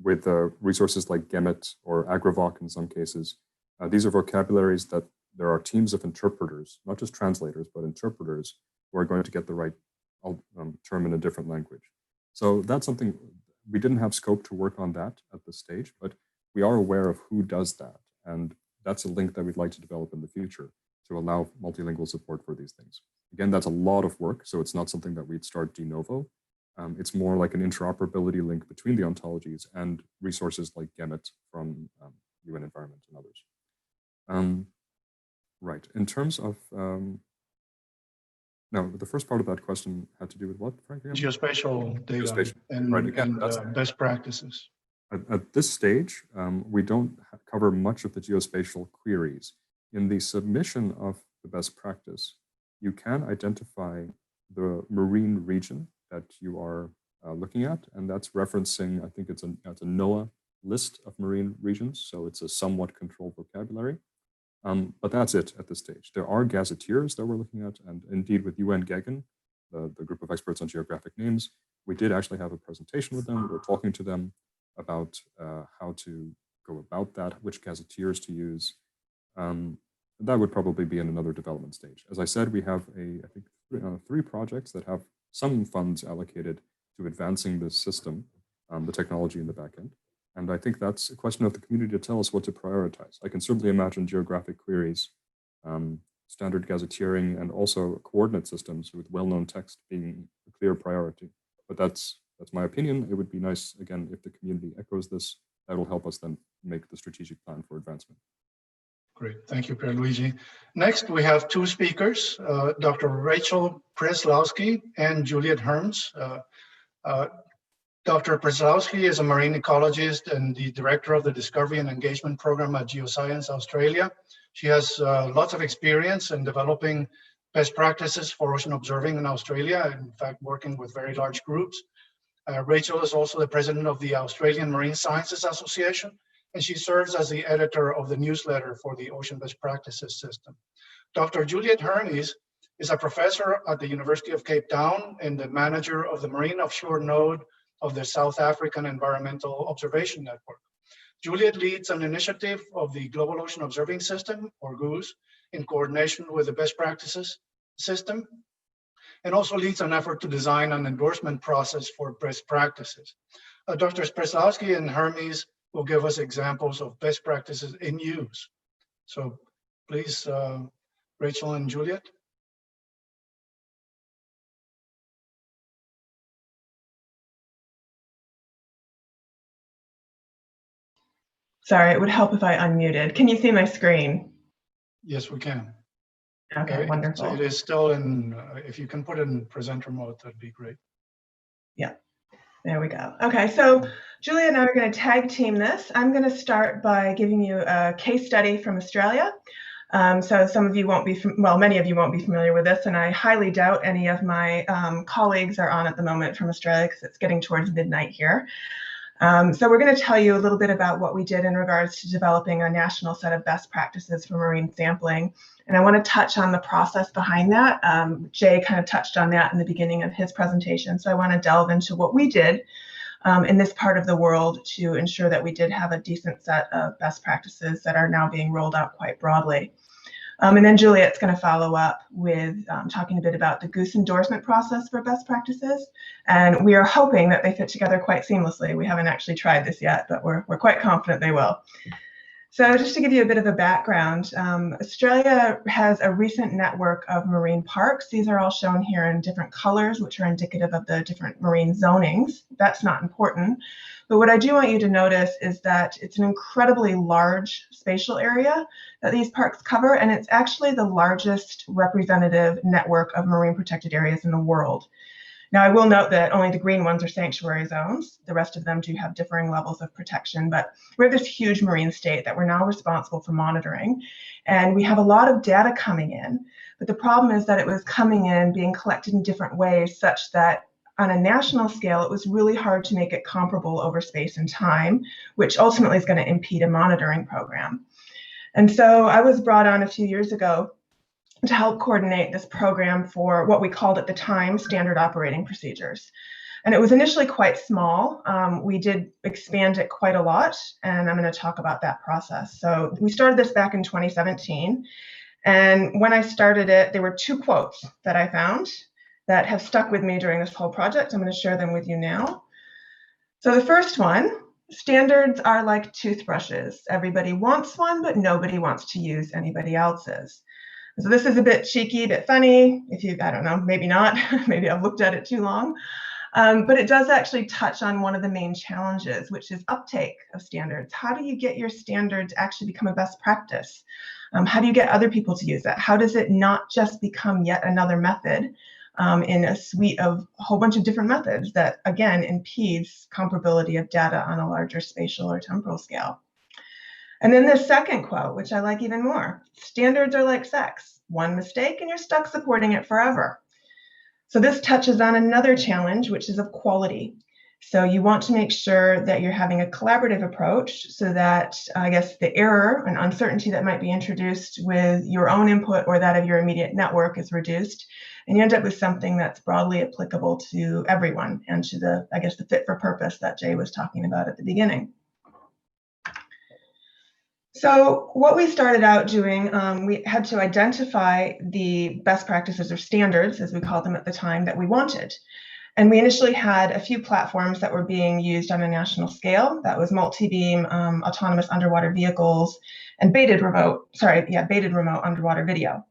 with resources like Gemet or Agravoc in some cases. These are vocabularies that there are teams of interpreters, not just translators, but interpreters who are going to get the right term in a different language. So that's something, we didn't have scope to work on that at this stage, but we are aware of who does that. And that's a link that we'd like to develop in the future to allow multilingual support for these things. Again, that's a lot of work, so it's not something that we'd start de novo. It's more like an interoperability link between the ontologies and resources like Gemet from UN Environment and others. Right, in terms of, no, the first part of that question had to do with what, Frank? Geospatial data Geospatial. and, right, again, best practices. At this stage, we don't cover much of the geospatial queries. In the submission of the best practice, you can identify the marine region that you are looking at, and that's referencing, I think it's a NOAA list of marine regions, so it's a somewhat controlled vocabulary. But that's it at this stage. There are gazetteers that we're looking at, and indeed with UN GEGEN, the group of experts on geographic names, we did actually have a presentation with them. We're talking to them about how to go about that, which gazetteers to use. That would probably be in another development stage. As I said, we have I think 3 projects that have some funds allocated to advancing this system, the technology in the back end. And I think that's a question of the community to tell us what to prioritize. I can certainly imagine geographic queries, standard gazetteering, and also coordinate systems with well-known text being a clear priority. But that's my opinion. It would be nice, again, if the community echoes this. That will help us then make the strategic plan for advancement. Great, thank you, Luigi. Next, we have 2 speakers, Dr. Rachel Przeslawski and Juliet Hermes. Dr. Przeslawski is a marine ecologist and the director of the Discovery and Engagement Program at Geoscience Australia. She has lots of experience in developing best practices for ocean observing in Australia, in fact, working with very large groups. Rachel is also the president of the Australian Marine Sciences Association, and she serves as the editor of the newsletter for the Ocean Best Practices system. Dr. Juliet Hermes is a professor at the University of Cape Town and the manager of the Marine Offshore Node of the South African Environmental Observation Network. Juliet leads an initiative of the Global Ocean Observing System, or GOOS, in coordination with the Best Practices system, and also leads an effort to design an endorsement process for best practices. Dr. Przeslawski and Hermes will give us examples of best practices in use. So please, Rachel and Juliet. Sorry, it would help if I unmuted. Can you see my screen? Yes, we can. Okay, wonderful. So it is still in, if you can put it in presenter mode, that'd be great. Yeah, there we go. Okay, so Julia and I are going to tag team this. I'm going to start by giving you a case study from Australia. So some of you won't be, many of you won't be familiar with this, and I highly doubt any of my colleagues are on at the moment from Australia because it's getting towards midnight here. So we're going to tell you a little bit about what we did in regards to developing a national set of best practices for marine sampling. And I want to touch on the process behind that. Jay kind of touched on that in the beginning of his presentation. So I want to delve into what we did in this part of the world to ensure that we did have a decent set of best practices that are now being rolled out quite broadly. And then Juliet's going to follow up with talking a bit about the GOOS endorsement process for best practices. And we are hoping that they fit together quite seamlessly. We haven't actually tried this yet, but we're quite confident they will. So just to give you a bit of a background, Australia has a recent network of marine parks. These are all shown here in different colors, which are indicative of the different marine zonings. That's not important. But what I do want you to notice is that it's an incredibly large spatial area that these parks cover, and it's actually the largest representative network of marine protected areas in the world. Now, I will note that only the green ones are sanctuary zones. The rest of them do have differing levels of protection, but we're this huge marine state that we're now responsible for monitoring. And we have a lot of data coming in, but the problem is that it was coming in, being collected in different ways, such that on a national scale, it was really hard to make it comparable over space and time, which ultimately is going to impede a monitoring program. And so I was brought on a few years ago to help coordinate this program for what we called at the time standard operating procedures. And it was initially quite small. We did expand it quite a lot, and I'm going to talk about that process. So we started this back in 2017. And when I started it, there were 2 quotes that I found that have stuck with me during this whole project. I'm going to share them with you now. So the first one, standards are like toothbrushes. Everybody wants one, but nobody wants to use anybody else's. So this is a bit cheeky, a bit funny. If you, I don't know, maybe not, maybe I've looked at it too long. But it does actually touch on one of the main challenges, which is uptake of standards. How do you get your standard to actually become a best practice? How do you get other people to use it? How does it not just become yet another method in a suite of a whole bunch of different methods that, again, impedes comparability of data on a larger spatial or temporal scale? And then the second quote, which I like even more, standards are like sex. One mistake and you're stuck supporting it forever. So this touches on another challenge, which is of quality. So you want to make sure that you're having a collaborative approach so that, I guess, the error and uncertainty that might be introduced with your own input or that of your immediate network is reduced. And you end up with something that's broadly applicable to everyone and to the, I guess, the fit for purpose that Jay was talking about at the beginning. So what we started out doing, we had to identify the best practices or standards, as we called them at the time, that we wanted. And we initially had a few platforms that were being used on a national scale. That was multi-beam, autonomous underwater vehicles, and baited remote underwater video.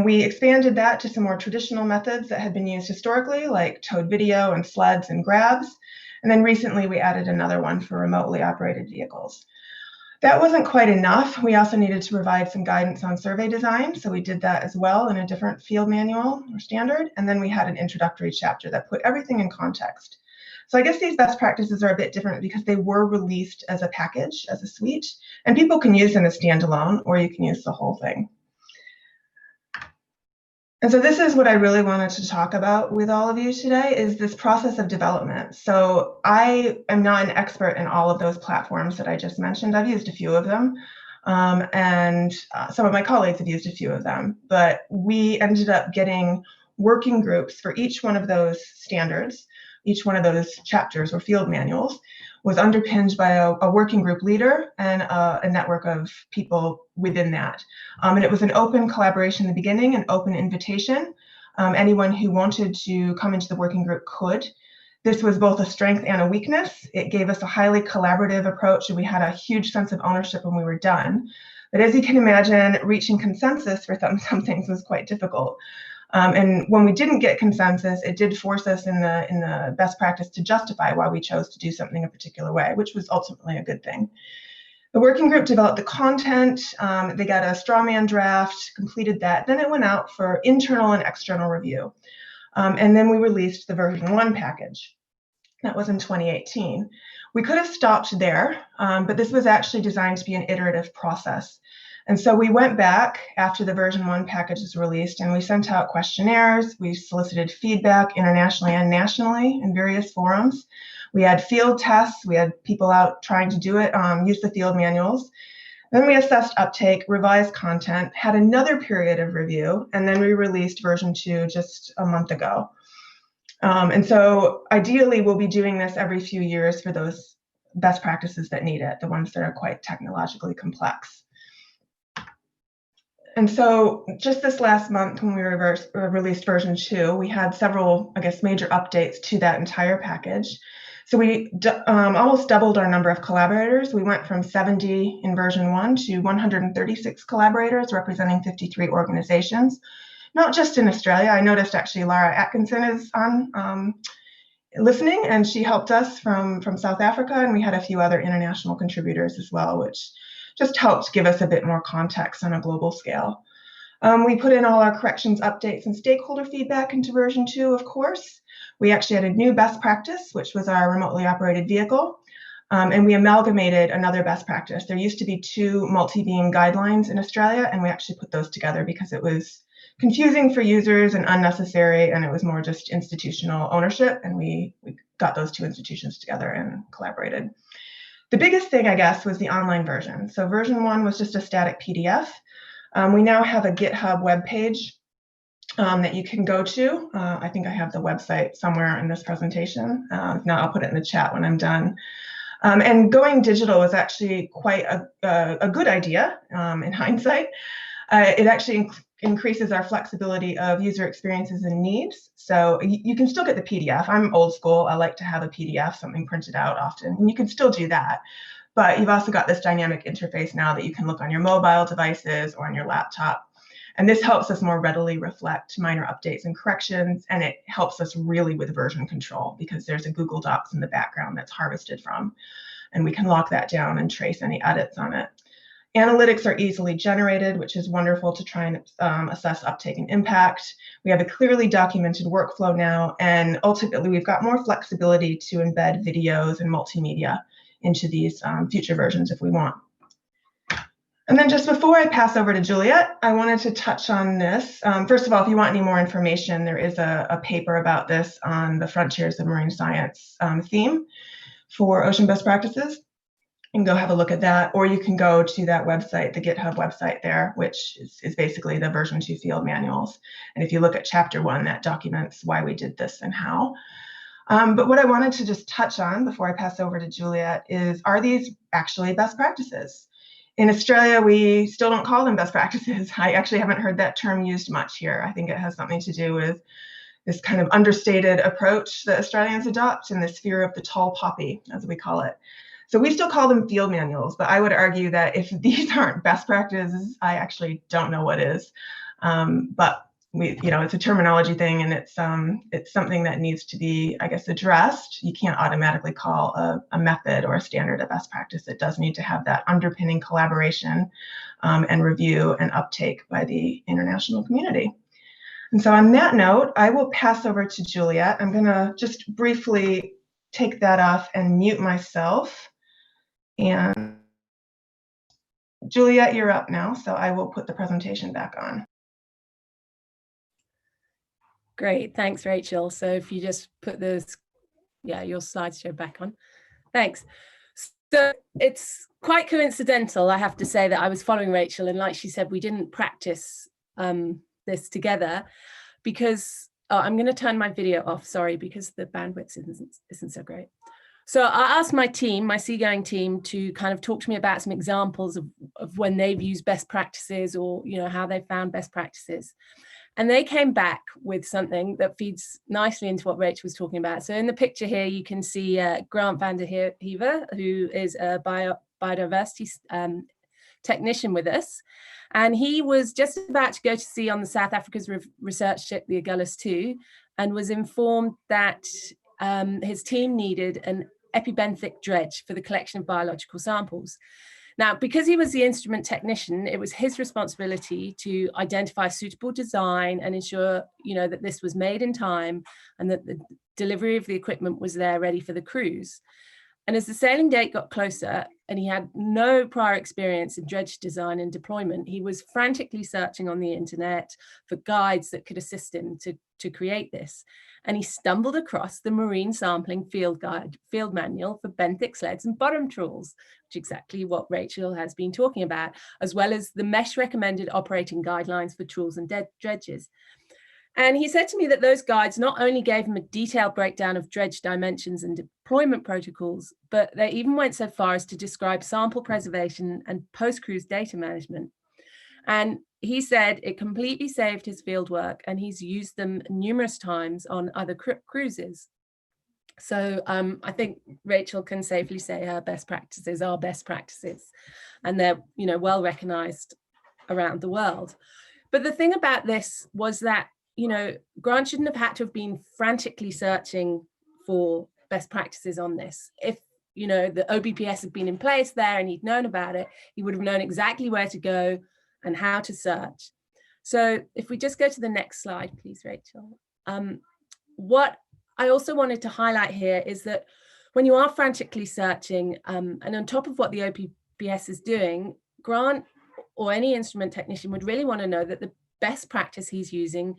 We expanded that to some more traditional methods that had been used historically, like towed video and sleds and grabs. And then recently we added another one for remotely operated vehicles. That wasn't quite enough. We also needed to provide some guidance on survey design. So we did that as well in a different field manual or standard. And then we had an introductory chapter that put everything in context. So I guess these best practices are a bit different because they were released as a package, as a suite, and people can use them as standalone, or you can use the whole thing. And so this is what I really wanted to talk about with all of you today, is this process of development. So I am not an expert in all of those platforms that I just mentioned. I've used a few of them, and some of my colleagues have used a few of them. But we ended up getting working groups for each one of those standards. Each one of those chapters or field manuals was underpinned by a working group leader and a network of people within that. And it was an open collaboration in the beginning, an open invitation. Anyone who wanted to come into the working group could. This was both a strength and a weakness. It gave us a highly collaborative approach, and we had a huge sense of ownership when we were done. But as you can imagine, reaching consensus for some things was quite difficult. And when we didn't get consensus, it did force us in the best practice to justify why we chose to do something a particular way, which was ultimately a good thing. The working group developed the content. They got a straw man draft, completed that. Then it went out for internal and external review. And then we released the version 1 package. That was in 2018. We could have stopped there, but this was actually designed to be an iterative process. And so we went back after the version 1 package was released, and we sent out questionnaires. We solicited feedback internationally and nationally in various forums. We had field tests. We had people out trying to do it, use the field manuals. Then we assessed uptake, revised content, had another period of review, and then we released version 2 just a month ago. And so ideally, we'll be doing this every few years for those best practices that need it, the ones that are quite technologically complex. And so just this last month, when we released version 2, we had several, I guess, major updates to that entire package. So we almost doubled our number of collaborators. We went from 70 in version 1 to 136 collaborators representing 53 organizations, not just in Australia. I noticed actually Lara Atkinson is on listening, and she helped us from South Africa, and we had a few other international contributors as well, which just helped give us a bit more context on a global scale. We put in all our corrections, updates, and stakeholder feedback into version 2, of course. We actually had a new best practice, which was our remotely operated vehicle, and we amalgamated another best practice. There used to be 2 multi-beam guidelines in Australia, and we actually put those together because it was confusing for users and unnecessary, and it was more just institutional ownership, and we got those 2 institutions together and collaborated. The biggest thing, I guess, was the online version. So version 1 was just a static PDF. We now have a GitHub webpage that you can go to. I think I have the website somewhere in this presentation. If not, I'll put it in the chat when I'm done. And going digital was actually quite a good idea in hindsight. It actually increases our flexibility of user experiences and needs. So you can still get the PDF. I'm old school. I like to have a PDF, something printed out often, and you can still do that. But you've also got this dynamic interface now that you can look on your mobile devices or on your laptop. And this helps us more readily reflect minor updates and corrections, and it helps us really with version control because there's a Google Docs in the background that's harvested from, and we can lock that down and trace any edits on it. Analytics are easily generated, which is wonderful to try and assess uptake and impact. We have a clearly documented workflow now, and ultimately we've got more flexibility to embed videos and multimedia into these future versions if we want. And then just before I pass over to Juliet, I wanted to touch on this. First of all, if you want any more information, there is a paper about this on the Frontiers of Marine Science theme for ocean best practices. You can go have a look at that, or you can go to that website, the GitHub website there, which is basically the version 2 field manuals. And if you look at chapter 1, that documents why we did this and how. But what I wanted to just touch on before I pass over to Juliet is, are these actually best practices? In Australia, we still don't call them best practices. I actually haven't heard that term used much here. I think it has something to do with this kind of understated approach that Australians adopt and this fear of the tall poppy, as we call it. So we still call them field manuals, but I would argue that if these aren't best practices, I actually don't know what is. But it's a terminology thing, and it's something that needs to be, I guess, addressed. You can't automatically call a method or a standard a best practice. It does need to have that underpinning collaboration and review and uptake by the international community. And so on that note, I will pass over to Juliet. I'm going to just briefly take that off and mute myself. And Juliet, you're up now, so I will put the presentation back on. Great, thanks, Rachel. So if you just put this, your slideshow back on. Thanks. So it's quite coincidental, I have to say, that I was following Rachel, and like she said, we didn't practice this together because I'm going to turn my video off, sorry, because the bandwidth isn't so great. So I asked my team, my seagoing team, to kind of talk to me about some examples of when they've used best practices, or how they found best practices. And they came back with something that feeds nicely into what Rachel was talking about. So in the picture here, you can see Grant van der Heever, who is a biodiversity technician with us. And he was just about to go to sea on the South Africa's research ship, the Agulhas 2, and was informed that his team needed an epibenthic dredge for the collection of biological samples. Now, because he was the instrument technician, it was his responsibility to identify suitable design and ensure, that this was made in time and that the delivery of the equipment was there ready for the cruise. And as the sailing date got closer and he had no prior experience in dredge design and deployment, he was frantically searching on the internet for guides that could assist him to create this. And he stumbled across the Marine Sampling Field Manual for benthic sleds and bottom trawls, which is exactly what Rachel has been talking about, as well as the MESH recommended operating guidelines for trawls and dredges. And he said to me that those guides not only gave him a detailed breakdown of dredge dimensions and deployment protocols, but they even went so far as to describe sample preservation and post-cruise data management. And he said it completely saved his field work, and he's used them numerous times on other cruises. So I think Rachel can safely say her best practices are best practices, and they're, you know, well recognized around the world. But the thing about this was that, you know, Grant shouldn't have had to have been frantically searching for best practices on this. If, you know, the OBPS had been in place there and he'd known about it, he would have known exactly where to go and how to search. So if we just go to the next slide, please, Rachel. What I also wanted to highlight here is that when you are frantically searching, and on top of what the OBPS is doing, Grant or any instrument technician would really want to know that the best practice he's using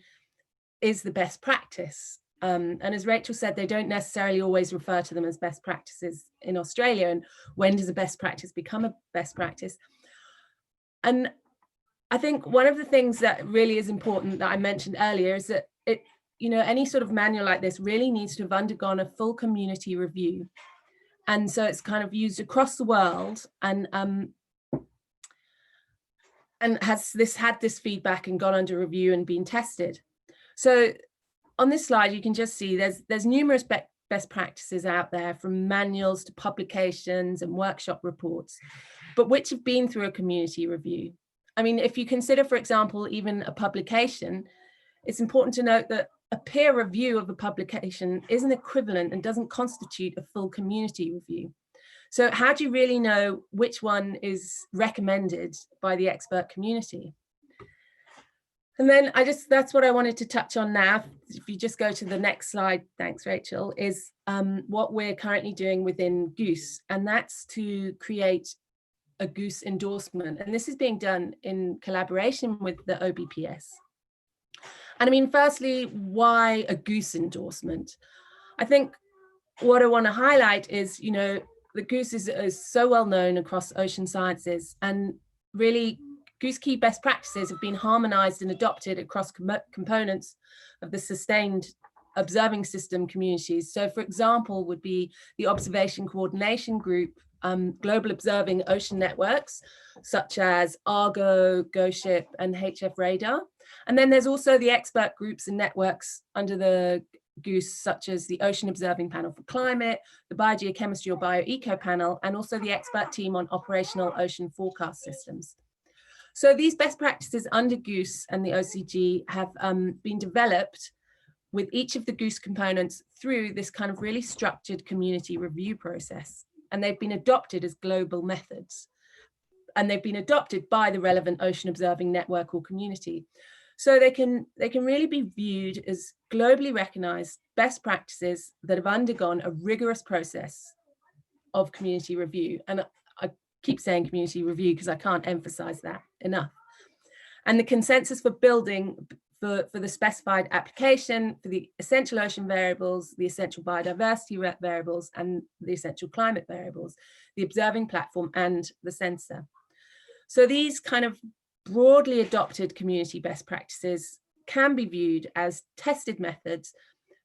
is the best practice. And as Rachel said, they don't necessarily always refer to them as best practices in Australia. And when does a best practice become a best practice? And I think one of the things that really is important that I mentioned earlier is that it, you know, any sort of manual like this really needs to have undergone a full community review. And so it's kind of used across the world and has had this feedback and gone under review and been tested. So on this slide, you can just see there's numerous best practices out there, from manuals to publications and workshop reports, but which have been through a community review. I mean, if you consider, for example, even a publication, it's important to note that a peer review of a publication isn't equivalent and doesn't constitute a full community review. So how do you really know which one is recommended by the expert community? And then that's what I wanted to touch on now. If you just go to the next slide, thanks, Rachel, is what we're currently doing within Goose, and that's to create a Goose endorsement. And this is being done in collaboration with the OBPS. And I mean, firstly, why a Goose endorsement? I think what I want to highlight is, you know, the Goose is so well known across ocean sciences, and really Goose key best practices have been harmonized and adopted across components of the sustained observing system communities. So for example, would be the observation coordination group, global observing ocean networks, such as Argo, GoShip, and HF Radar. And then there's also the expert groups and networks under the Goose, such as the Ocean Observing Panel for Climate, the Biogeochemistry or BioEco Panel, and also the expert team on operational ocean forecast systems. So these best practices under Goose and the OCG have been developed with each of the Goose components through this kind of really structured community review process. And they've been adopted as global methods. And they've been adopted by the relevant ocean observing network or community. So they can really be viewed as globally recognized best practices that have undergone a rigorous process of community review. And I keep saying community review because I can't emphasize that enough. And the consensus for building for the specified application for the essential ocean variables, the essential biodiversity variables, and the essential climate variables, the observing platform and the sensor. So these kind of broadly adopted community best practices can be viewed as tested methods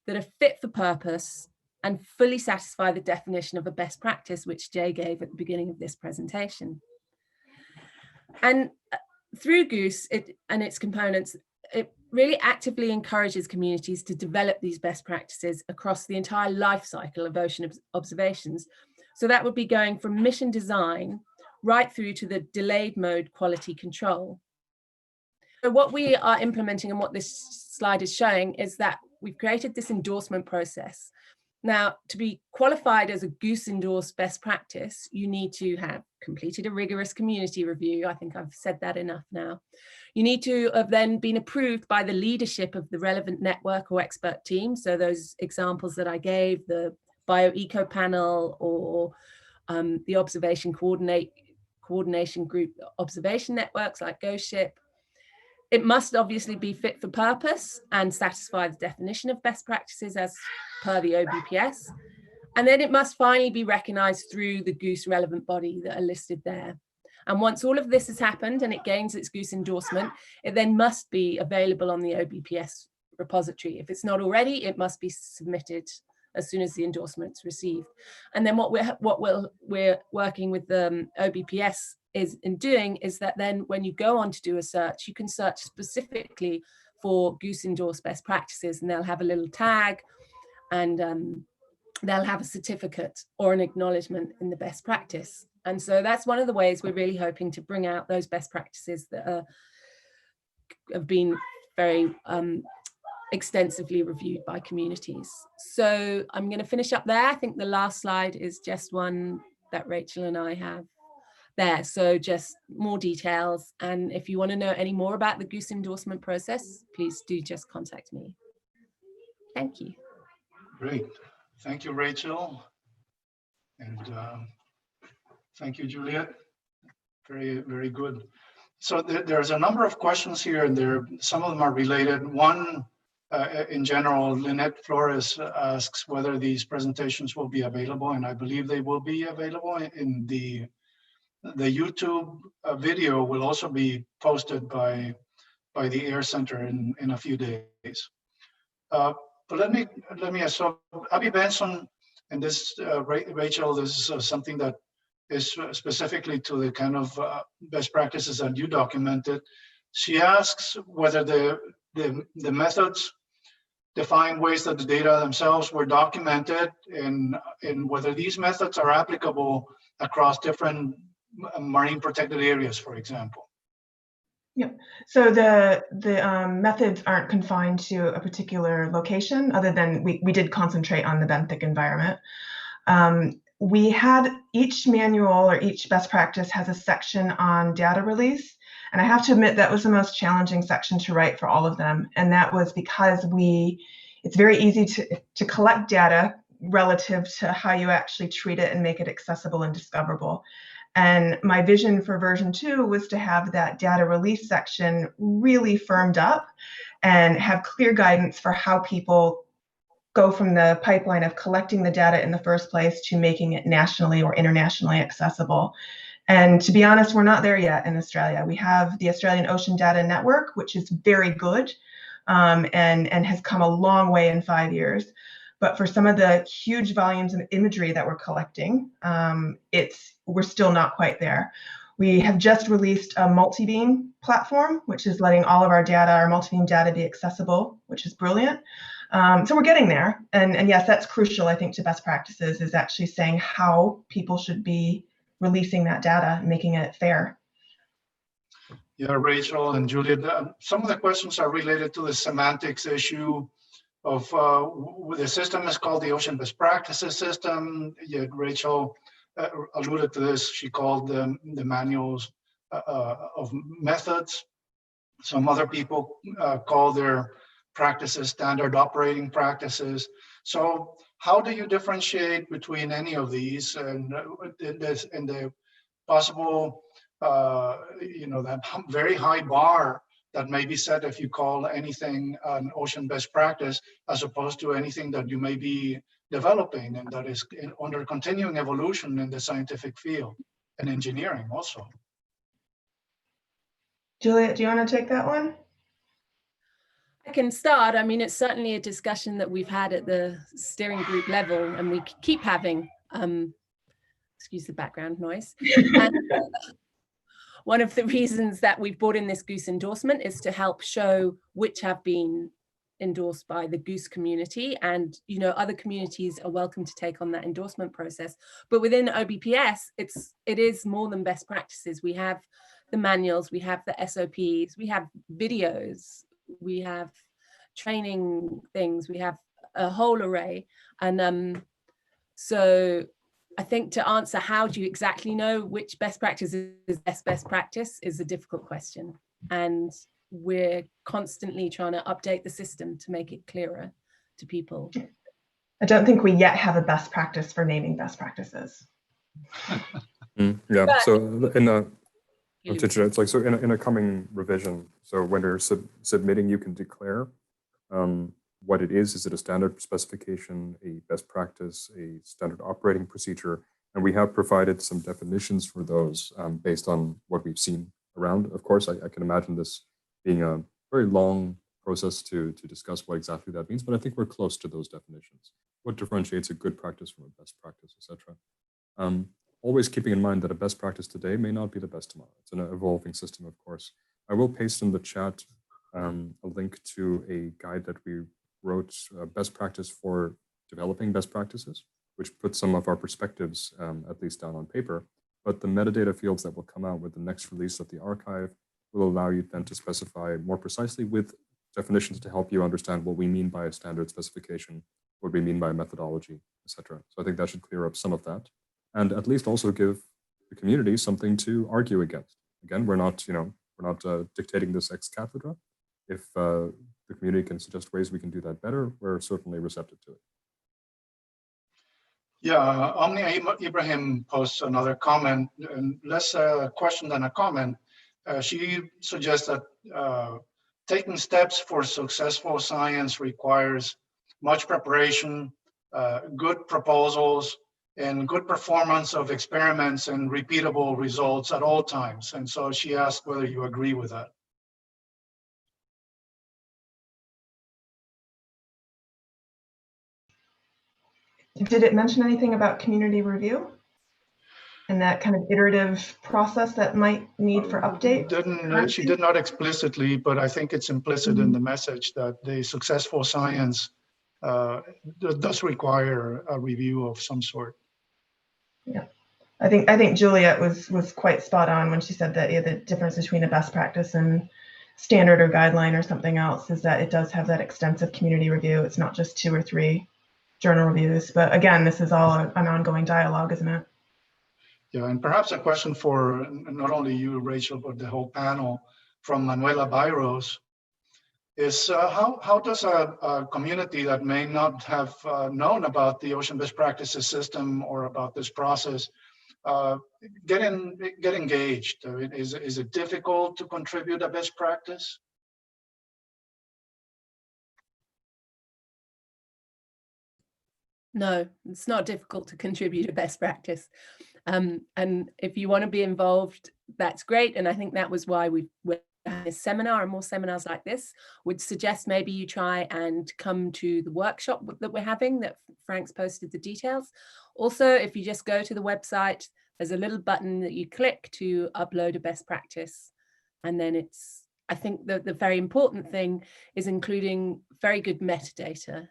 that are fit for purpose and fully satisfy the definition of a best practice, which Jay gave at the beginning of this presentation. And through Goose and its components, it really actively encourages communities to develop these best practices across the entire life cycle of ocean observations. So that would be going from mission design right through to the delayed mode quality control. So what we are implementing and what this slide is showing is that we've created this endorsement process. Now, to be qualified as a Goose endorsed best practice, you need to have completed a rigorous community review. I think I've said that enough now. You need to have then been approved by the leadership of the relevant network or expert team. So those examples that I gave, the BioEco panel or the observation coordination group observation networks like GoShip. It must obviously be fit for purpose and satisfy the definition of best practices as per the OBPS. And then it must finally be recognized through the Goose relevant body that are listed there. And once all of this has happened and it gains its Goose endorsement, it then must be available on the OBPS repository. If it's not already, it must be submitted as soon as the endorsement's received. And then what we're working with the OBPS is that then when you go on to do a search, you can search specifically for Goose endorsed best practices, and they'll have a little tag and they'll have a certificate or an acknowledgement in the best practice. And so that's one of the ways we're really hoping to bring out those best practices that have been very extensively reviewed by communities. So I'm going to finish up there. I think the last slide is just one that Rachel and I have there. So just more details. And if you want to know any more about the Goose endorsement process, please do just contact me. Thank you. Great. Thank you, Rachel. And thank you, Juliet. Very, very good. So there's a number of questions here, and some of them are related. One, in general, Lynette Flores asks whether these presentations will be available, and I believe they will be available in the YouTube video will also be posted by the Air Center in a few days. But let me so Abby Benson, and this Rachel, this is something that is specifically to the kind of best practices that you documented. She asks whether the methods define ways that the data themselves were documented, and whether these methods are applicable across different marine protected areas, for example. Yep. So the methods aren't confined to a particular location, other than we did concentrate on the benthic environment. We had each manual or each best practice has a section on data release. And I have to admit that was the most challenging section to write for all of them. And that was because it's very easy to collect data relative to how you actually treat it and make it accessible and discoverable. And my vision for version 2 was to have that data release section really firmed up and have clear guidance for how people go from the pipeline of collecting the data in the first place to making it nationally or internationally accessible. And to be honest, we're not there yet in Australia. We have the Australian Ocean Data Network, which is very good and has come a long way in 5 years. But for some of the huge volumes of imagery that we're collecting, we're still not quite there. We have just released a multi-beam platform, which is letting all of our data, our multi-beam data, be accessible, which is brilliant. So we're getting there. And yes, that's crucial, I think, to best practices, is actually saying how people should be releasing that data, making it fair. Yeah, Rachel and Juliet, some of the questions are related to the semantics issue of the system is called the Ocean Best Practices System. Yet Rachel alluded to this. She called the manuals of methods. Some other people call their practices standard operating practices. So how do you differentiate between any of these and the possible, that very high bar that may be set if you call anything an ocean best practice, as opposed to anything that you may be developing and that is under continuing evolution in the scientific field and engineering also? Juliet, do you want to take that one? I can start. I mean, it's certainly a discussion that we've had at the steering group level, and we keep having, excuse the background noise. And, one of the reasons that we've brought in this Goose endorsement is to help show which have been endorsed by the Goose community, and other communities are welcome to take on that endorsement process. But within OBPS, it is more than best practices. We have the manuals, we have the SOPs, we have videos, we have training things, we have a whole array. And so I think to answer how do you exactly know which best practice is best practice is a difficult question. And we're constantly trying to update the system to make it clearer to people. I don't think we yet have a best practice for naming best practices. Yeah, but so it's like, so in a coming revision, so when you're submitting, you can declare what it is. Is it a standard specification, a best practice, a standard operating procedure? And we have provided some definitions for those based on what we've seen around. Of course, I can imagine this being a very long process to discuss what exactly that means, but I think we're close to those definitions. What differentiates a good practice from a best practice, etc. Always keeping in mind that a best practice today may not be the best tomorrow. It's an evolving system, of course. I will paste in the chat a link to a guide that we wrote, best practice for developing best practices, which puts some of our perspectives, at least down on paper. But the metadata fields that will come out with the next release of the archive will allow you then to specify more precisely with definitions to help you understand what we mean by a standard specification, what we mean by a methodology, etc. So I think that should clear up some of that, and at least also give the community something to argue against. Again, we're not dictating this ex cathedra. If the community can suggest ways we can do that better, we're certainly receptive to it. Yeah, Omni Ibrahim posts another comment, and less a question than a comment. She suggests that taking steps for successful science requires much preparation, good proposals, and good performance of experiments and repeatable results at all times. And so she asked whether you agree with that. Did it mention anything about community review and that kind of iterative process that might need for update? She did not explicitly, but I think it's implicit in the message that the successful science does require a review of some sort. Yeah, I think Juliet was quite spot on when she said that the difference between a best practice and standard or guideline or something else is that it does have that extensive community review. It's not just 2 or 3 journal reviews, but again, this is all an ongoing dialogue, isn't it? Yeah, and perhaps a question for not only you, Rachel, but the whole panel from Manuela Byros is how does a community that may not have known about the Ocean Best Practices system or about this process get engaged? Is it difficult to contribute a best practice? No, it's not difficult to contribute a best practice. And if you want to be involved, that's great. And I think that was why we're having this seminar, and more seminars like this would suggest maybe you try and come to the workshop that we're having, that Frank's posted the details. Also, if you just go to the website, there's a little button that you click to upload a best practice. And then I think the very important thing is including very good metadata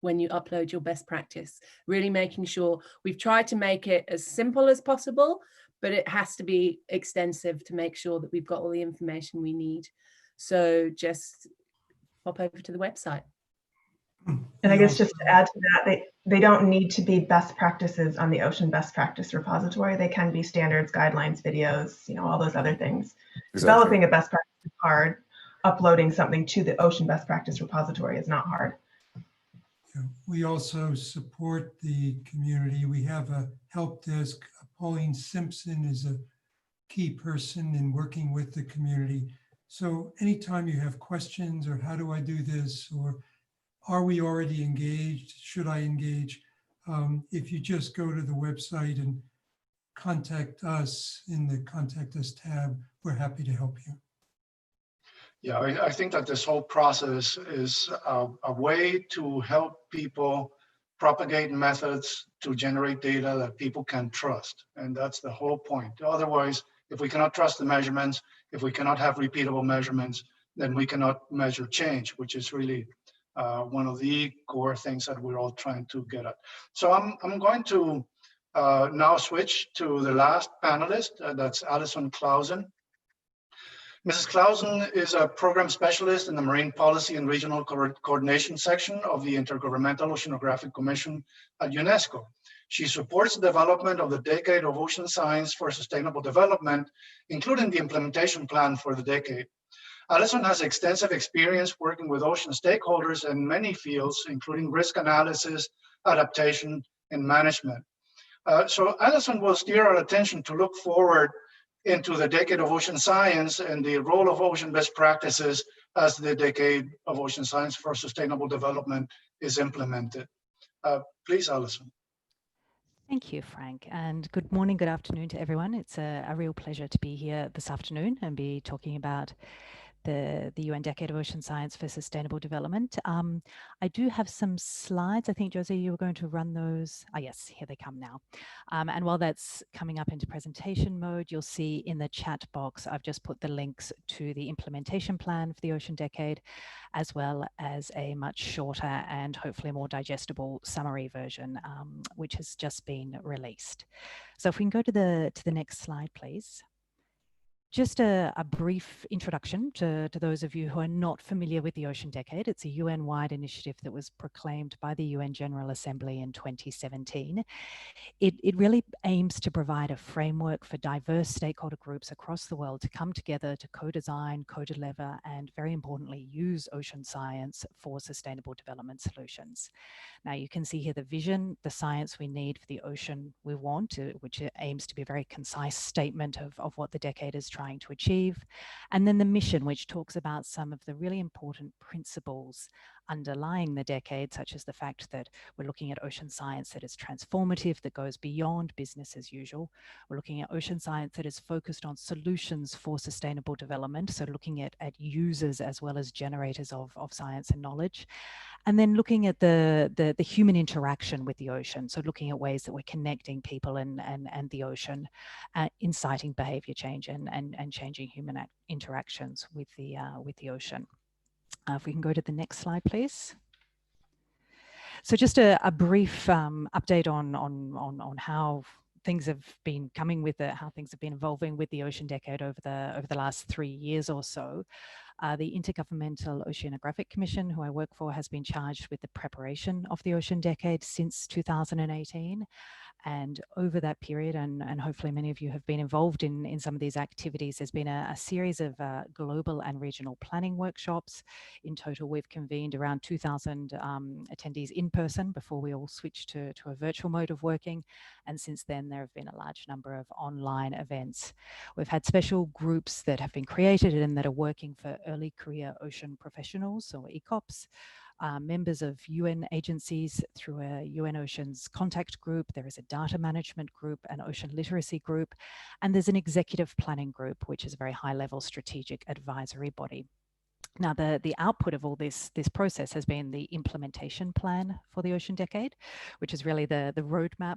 when you upload your best practice, really making sure we've tried to make it as simple as possible, but it has to be extensive to make sure that we've got all the information we need. So just pop over to the website. And I guess just to add to that, they don't need to be best practices on the Ocean Best Practice repository. They can be standards, guidelines, videos, all those other things. Exactly. Developing a best practice is hard. Uploading something to the Ocean Best Practice repository is not hard. We also support the community. We have a help desk. Pauline Simpson is a key person in working with the community. So anytime you have questions, or how do I do this, or are we already engaged? Should I engage? If you just go to the website and contact us in the Contact Us tab, we're happy to help you. Yeah, I think that this whole process is a way to help people propagate methods to generate data that people can trust. And that's the whole point. Otherwise, if we cannot trust the measurements, if we cannot have repeatable measurements, then we cannot measure change, which is really one of the core things that we're all trying to get at. So I'm going to now switch to the last panelist, that's Alison Clausen. Mrs. Clausen is a program specialist in the Marine Policy and Regional Coordination section of the Intergovernmental Oceanographic Commission at UNESCO. She supports the development of the Decade of Ocean Science for Sustainable Development, including the implementation plan for the decade. Alison has extensive experience working with ocean stakeholders in many fields, including risk analysis, adaptation, and management. So Alison will steer our attention to look forward into the Decade of Ocean Science and the role of ocean best practices as the Decade of Ocean Science for Sustainable Development is implemented. Please, Alison. Thank you, Frank, and good morning, good afternoon to everyone. It's a real pleasure to be here this afternoon and be talking about the UN Decade of Ocean Science for Sustainable Development. I do have some slides. I think, Josie, you were going to run those. Ah, yes, here they come now. And while that's coming up into presentation mode, you'll see in the chat box, I've just put the links to the implementation plan for the Ocean Decade, as well as a much shorter and hopefully more digestible summary version, which has just been released. So if we can go to the next slide, please. Just a brief introduction to those of you who are not familiar with the Ocean Decade. It's a UN-wide initiative that was proclaimed by the UN General Assembly in 2017. It really aims to provide a framework for diverse stakeholder groups across the world to come together to co-design, co-deliver, and very importantly, use ocean science for sustainable development solutions. Now you can see here the vision, the science we need for the ocean we want, which aims to be a very concise statement of what the decade is trying to achieve. And then the mission, which talks about some of the really important principles underlying the decade, such as the fact that we're looking at ocean science that is transformative, that goes beyond business as usual. We're looking at ocean science that is focused on solutions for sustainable development, so looking at users as well as generators of science and knowledge. And then looking at the human interaction with the ocean, so looking at ways that we're connecting people and the ocean, inciting behavior change and changing human interactions with the ocean. If we can go to the next slide, please. So just a brief update on how things have been coming with it, how things have been evolving with the Ocean Decade over the last 3 years or so. The Intergovernmental Oceanographic Commission, who I work for, has been charged with the preparation of the Ocean Decade since 2018. And over that period, and hopefully many of you have been involved in some of these activities, there's been a series of global and regional planning workshops. In total, we've convened around 2,000 attendees in person before we all switched to a virtual mode of working. And since then, there have been a large number of online events. We've had special groups that have been created and that are working for early career ocean professionals, or ECOPs. Members of UN agencies through a UN Oceans contact group. There is a data management group, an ocean literacy group, and there's an executive planning group, which is a very high-level strategic advisory body. Now, the output of all this process has been the implementation plan for the Ocean Decade, which is really the roadmap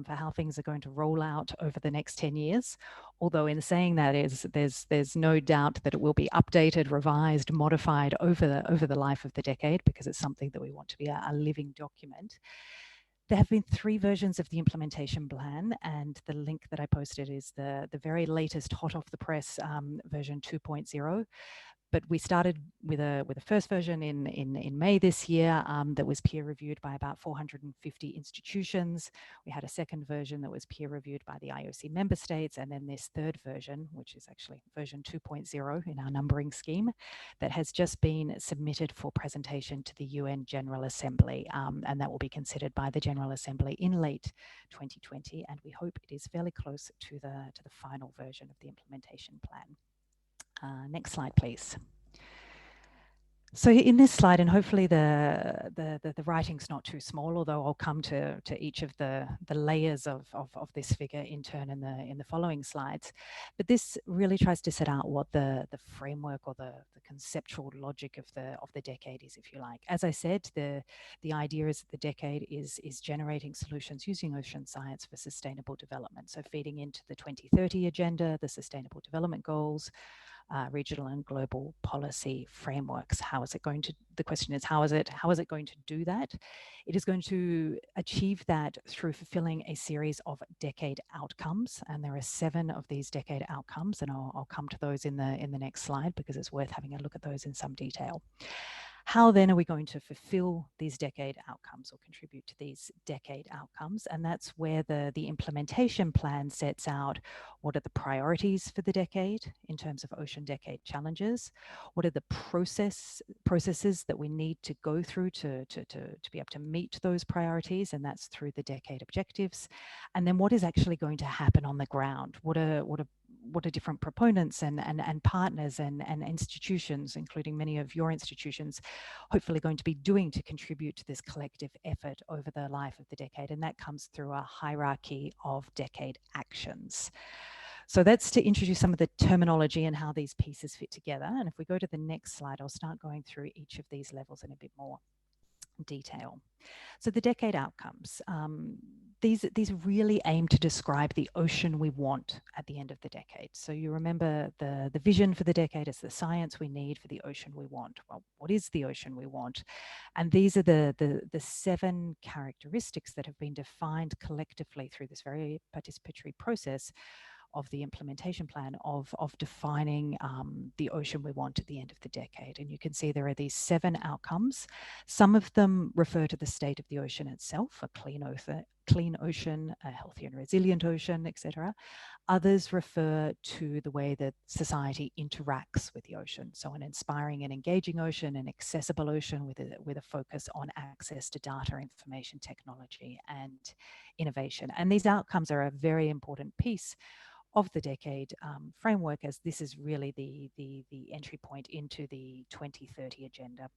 for how things are going to roll out over the next 10 years. Although in saying that, there's no doubt that it will be updated, revised, modified over the life of the decade, because it's something that we want to be a living document. There have been 3 versions of the implementation plan, and the link that I posted is the very latest hot off the press version 2.0. But we started with a first version in May this year that was peer reviewed by about 450 institutions. We had a second version that was peer reviewed by the IOC member states, and then this third version, which is actually version 2.0 in our numbering scheme, that has just been submitted for presentation to the UN General Assembly, and that will be considered by the General Assembly in late 2020, and we hope it is fairly close to the final version of the implementation plan. Next slide, please. So in this slide, and hopefully the writing's not too small, although I'll come to each of the layers of this figure in turn in the following slides. But this really tries to set out what the framework or the conceptual logic of the decade is, if you like. As I said, the idea is that the decade is generating solutions using ocean science for sustainable development. So feeding into the 2030 agenda, the Sustainable Development Goals, regional and global policy frameworks. How is it going to, the question is, how is it going to do that? It is going to achieve that through fulfilling a series of decade outcomes. And there are 7 of these decade outcomes, and I'll come to those in the next slide because it's worth having a look at those in some detail. How then are we going to fulfill these decade outcomes or contribute to these decade outcomes? And that's where the implementation plan sets out what are the priorities for the decade in terms of Ocean Decade challenges, what are the processes that we need to go through to be able to meet those priorities, and that's through the decade objectives, and then what is actually going to happen on the ground, what are different proponents and partners and institutions, including many of your institutions, hopefully going to be doing to contribute to this collective effort over the life of the decade. And that comes through a hierarchy of decade actions. So that's to introduce some of the terminology and how these pieces fit together. And if we go to the next slide, I'll start going through each of these levels in a bit more detail. So the decade outcomes, these really aim to describe the ocean we want at the end of the decade. So you remember the vision for the decade is the science we need for the ocean we want. Well, what is the ocean we want? And these are the 7 characteristics that have been defined collectively through this very participatory process of the implementation plan of defining the ocean we want at the end of the decade. And you can see there are these 7 outcomes. Some of them refer to the state of the ocean itself, a clean ocean, a healthy and resilient ocean, etc. Others refer to the way that society interacts with the ocean. So an inspiring and engaging ocean, an accessible ocean with a focus on access to data, information, technology, and innovation. And these outcomes are a very important piece of the decade framework, as this is really the entry point into the 2030 agenda,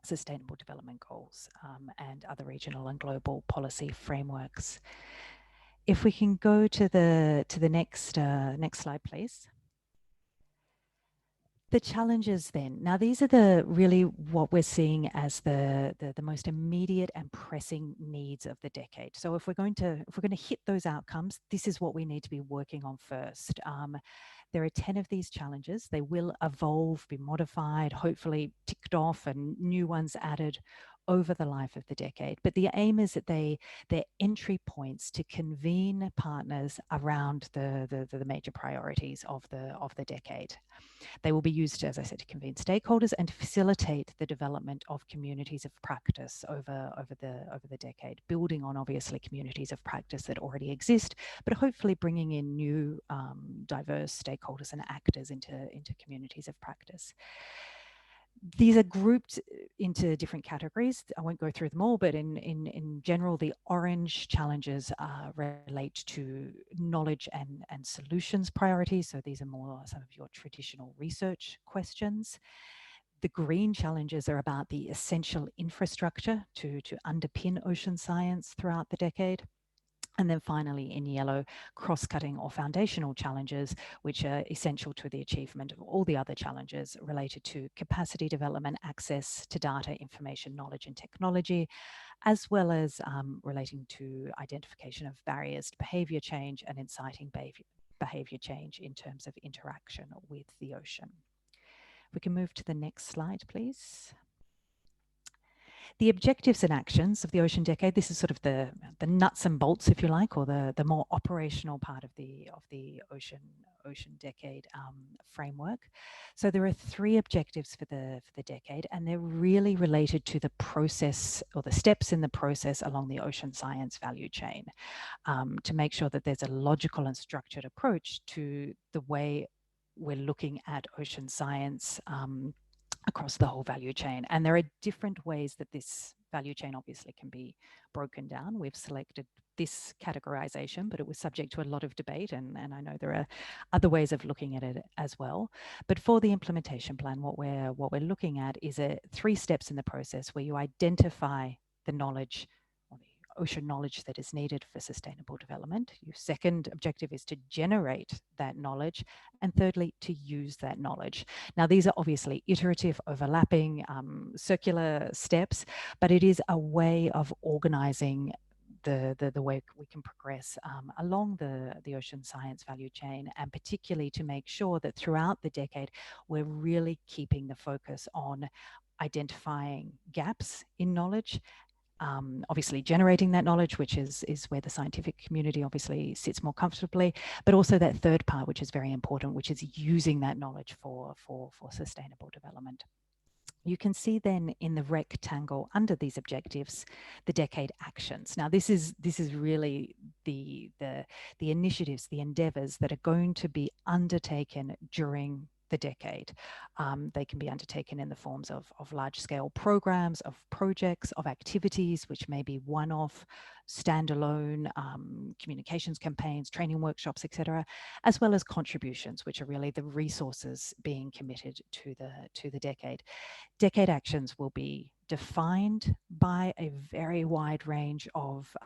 Sustainable Development Goals, and other regional and global policy frameworks. If we can go to the next slide, please. The challenges then. Now, these are really what we're seeing as the most immediate and pressing needs of the decade. So if we're going to hit those outcomes, this is what we need to be working on first. There are 10 of these challenges. They will evolve, be modified, hopefully ticked off, and new ones added over the life of the decade. But the aim is that they're entry points to convene partners around the major priorities of the decade. They will be used, as I said, to convene stakeholders and to facilitate the development of communities of practice over the decade, building on obviously communities of practice that already exist, but hopefully bringing in new diverse stakeholders and actors into communities of practice. These are grouped into different categories. I won't go through them all, but in general, the orange challenges relate to knowledge and solutions priorities. So these are more some of your traditional research questions. The green challenges are about the essential infrastructure to underpin ocean science throughout the decade. And then finally, in yellow, cross-cutting or foundational challenges, which are essential to the achievement of all the other challenges related to capacity development, access to data, information, knowledge, and technology, as well as relating to identification of barriers to behavior change and inciting behavior change in terms of interaction with the ocean. We can move to the next slide, please. The objectives and actions of the Ocean Decade, this is sort of the nuts and bolts, if you like, or the more operational part of the Ocean Decade framework. So there are 3 objectives for the decade, and they're really related to the process or the steps in the process along the ocean science value chain, to make sure that there's a logical and structured approach to the way we're looking at ocean science across the whole value chain. And there are different ways that this value chain obviously can be broken down. We've selected this categorization, but it was subject to a lot of debate, and I know there are other ways of looking at it as well. But for the implementation plan, what we're looking at is 3 steps in the process where you identify the knowledge, ocean knowledge that is needed for sustainable development. Your second objective is to generate that knowledge, and thirdly, to use that knowledge. Now, these are obviously iterative, overlapping, circular steps, but it is a way of organizing the way we can progress along the ocean science value chain, and particularly to make sure that throughout the decade, we're really keeping the focus on identifying gaps in knowledge, obviously generating that knowledge, which is where the scientific community obviously sits more comfortably, but also that third part, which is very important, which is using that knowledge for sustainable development. You can see then in the rectangle under these objectives, the decade actions. Now, this is really the initiatives, the endeavors that are going to be undertaken during the decade. They can be undertaken in the forms of large-scale programs, of projects, of activities, which may be one-off, standalone communications campaigns, training workshops, etc., as well as contributions, which are really the resources being committed to the decade. Decade actions will be defined by a very wide range of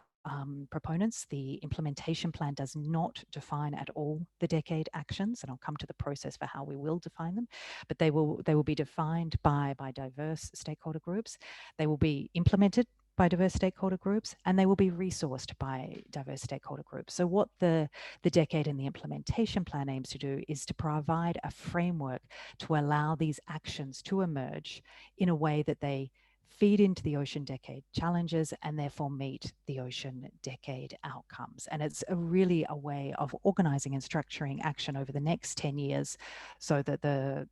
proponents. The implementation plan does not define at all the decade actions, and I'll come to the process for how we will define them, but they will be defined by diverse stakeholder groups. They will be implemented by diverse stakeholder groups, and they will be resourced by diverse stakeholder groups. So what the decade and the implementation plan aims to do is to provide a framework to allow these actions to emerge in a way that they feed into the Ocean Decade challenges and therefore meet the Ocean Decade outcomes. And it's really a way of organizing and structuring action over the next 10 years so that the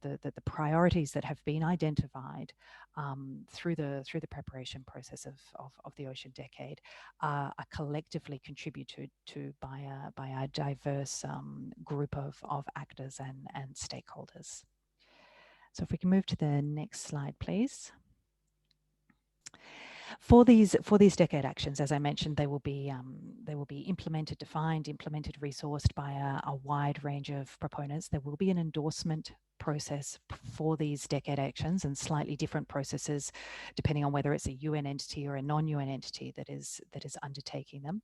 priorities that have been identified through the preparation process of the Ocean Decade are collectively contributed to by a diverse group of actors and stakeholders. So if we can move to the next slide, please. For these decade actions, as I mentioned, they will be implemented, defined, implemented, resourced by a wide range of proponents. There will be an endorsement process for these decade actions and slightly different processes depending on whether it's a UN entity or a non-UN entity that is undertaking them.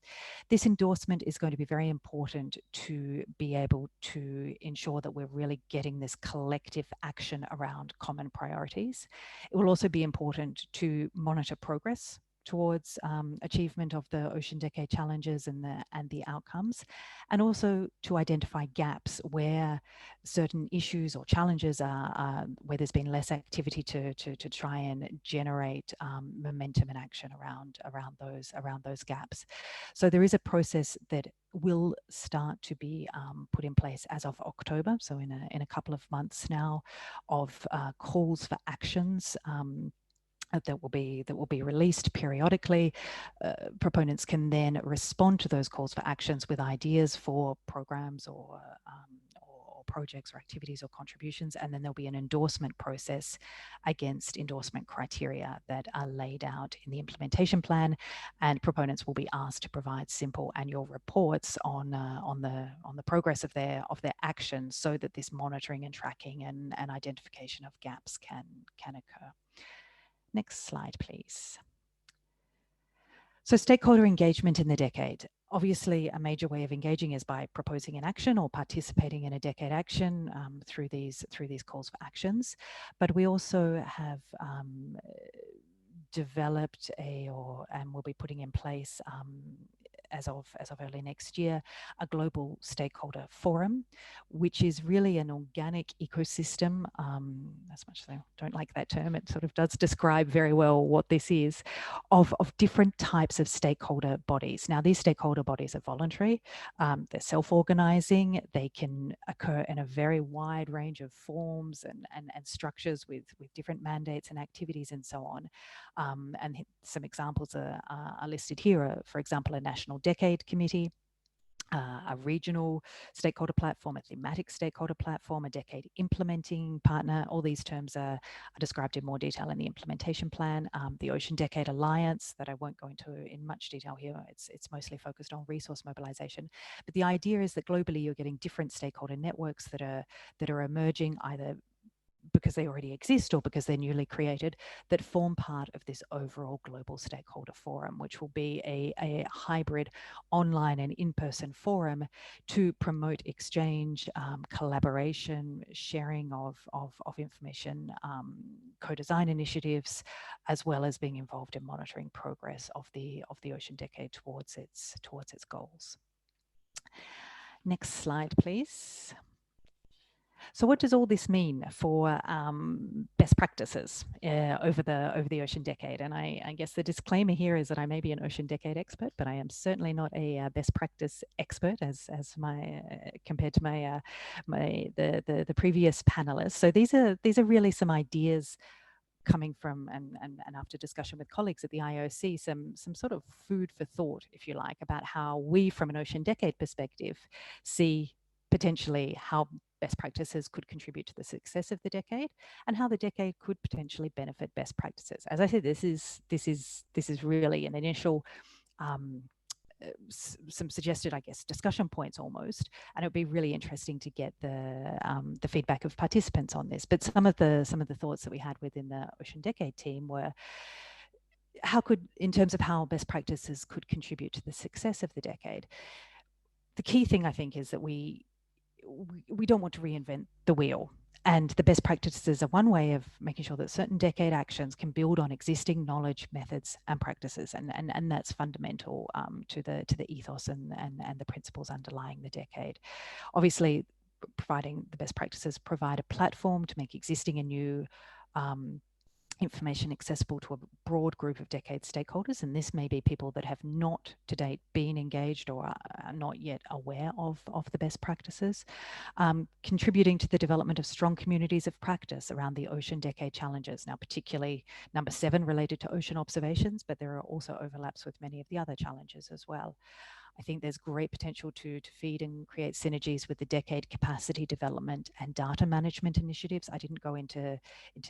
This endorsement is going to be very important to be able to ensure that we're really getting this collective action around common priorities. It will also be important to monitor progress towards achievement of the Ocean Decade challenges and the outcomes, and also to identify gaps where certain issues or challenges are where there's been less activity to try and generate momentum and action around those gaps. So there is a process that will start to be put in place as of October, so in a couple of months now, of calls for actions that will be released periodically. Proponents can then respond to those calls for actions with ideas for programs or projects or activities or contributions, and then there'll be an endorsement process against endorsement criteria that are laid out in the implementation plan, and proponents will be asked to provide simple annual reports on the progress of their actions, so that this monitoring and tracking and identification of gaps can occur. Next slide, please. So stakeholder engagement in the decade. Obviously, a major way of engaging is by proposing an action or participating in a decade action through these calls for actions. But we also have developed and will be putting in place as of early next year, a global stakeholder forum, which is really an organic ecosystem. As much as I don't like that term, it sort of does describe very well what this is, of different types of stakeholder bodies. Now, these stakeholder bodies are voluntary, they're self-organizing, they can occur in a very wide range of forms and structures with different mandates and activities and so on. And some examples are listed here. For example, a national decade committee, a regional stakeholder platform, a thematic stakeholder platform, a decade implementing partner. All these terms are described in more detail in the implementation plan. The Ocean Decade Alliance, that I won't go into in much detail here. It's mostly focused on resource mobilization. But the idea is that globally you're getting different stakeholder networks that are emerging, either because they already exist or because they're newly created, that form part of this overall global stakeholder forum, which will be a hybrid online and in-person forum to promote exchange, collaboration, sharing of information, co-design initiatives, as well as being involved in monitoring progress of the Ocean Decade towards its goals. Next slide, please. So what does all this mean for best practices over the Ocean Decade? And I guess the disclaimer here is that I may be an Ocean Decade expert, but I am certainly not a best practice expert as compared to the previous panelists. So these are really some ideas coming from and after discussion with colleagues at the IOC, some sort of food for thought, if you like, about how we, from an Ocean Decade perspective, see potentially how best practices could contribute to the success of the decade, and how the decade could potentially benefit best practices. As I said, this is really an initial some suggested, I guess, discussion points almost, and it would be really interesting to get the feedback of participants on this. But some of the thoughts that we had within the Ocean Decade team were, in terms of how best practices could contribute to the success of the decade, the key thing I think is that we don't want to reinvent the wheel. And the best practices are one way of making sure that certain decade actions can build on existing knowledge, methods, and practices, and that's fundamental to the ethos and the principles underlying the decade. Obviously, providing the best practices provide a platform to make existing and new information accessible to a broad group of decade stakeholders, and this may be people that have not to date been engaged or are not yet aware of the best practices, contributing to the development of strong communities of practice around the ocean decade challenges. Now, particularly number 7 related to ocean observations, but there are also overlaps with many of the other challenges as well. I think there's great potential to feed and create synergies with the decade capacity development and data management initiatives. I didn't go into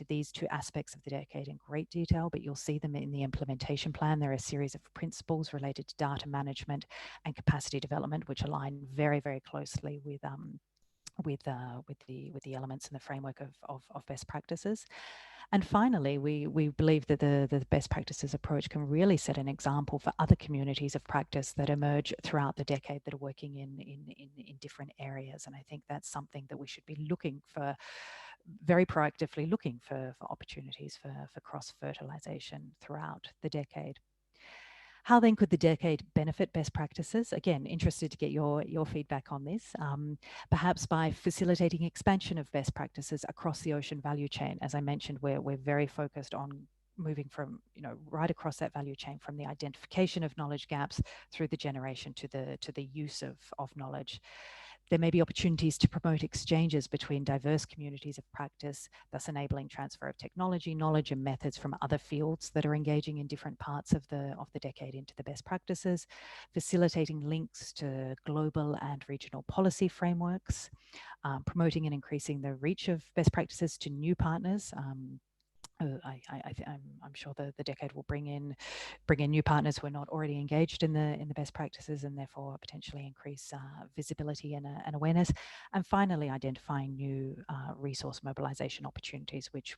these 2 aspects of the decade in great detail, but you'll see them in the implementation plan. There are a series of principles related to data management and capacity development, which align very, very closely with the elements in the framework of best practices. And finally, we believe that the best practices approach can really set an example for other communities of practice that emerge throughout the decade that are working in different areas. And I think that's something that we should be looking for, very proactively looking for opportunities for cross-fertilization throughout the decade. How then could the decade benefit best practices? Again, interested to get your feedback on this. Perhaps by facilitating expansion of best practices across the ocean value chain. As I mentioned, we're very focused on moving from, right across that value chain, from the identification of knowledge gaps through the generation to the use of knowledge. There may be opportunities to promote exchanges between diverse communities of practice, thus enabling transfer of technology, knowledge, and methods from other fields that are engaging in different parts of the decade into the best practices, facilitating links to global and regional policy frameworks, promoting and increasing the reach of best practices to new partners. I'm sure the decade will bring in new partners who are not already engaged in the best practices, and therefore potentially increase visibility and awareness. And finally, identifying new resource mobilization opportunities, which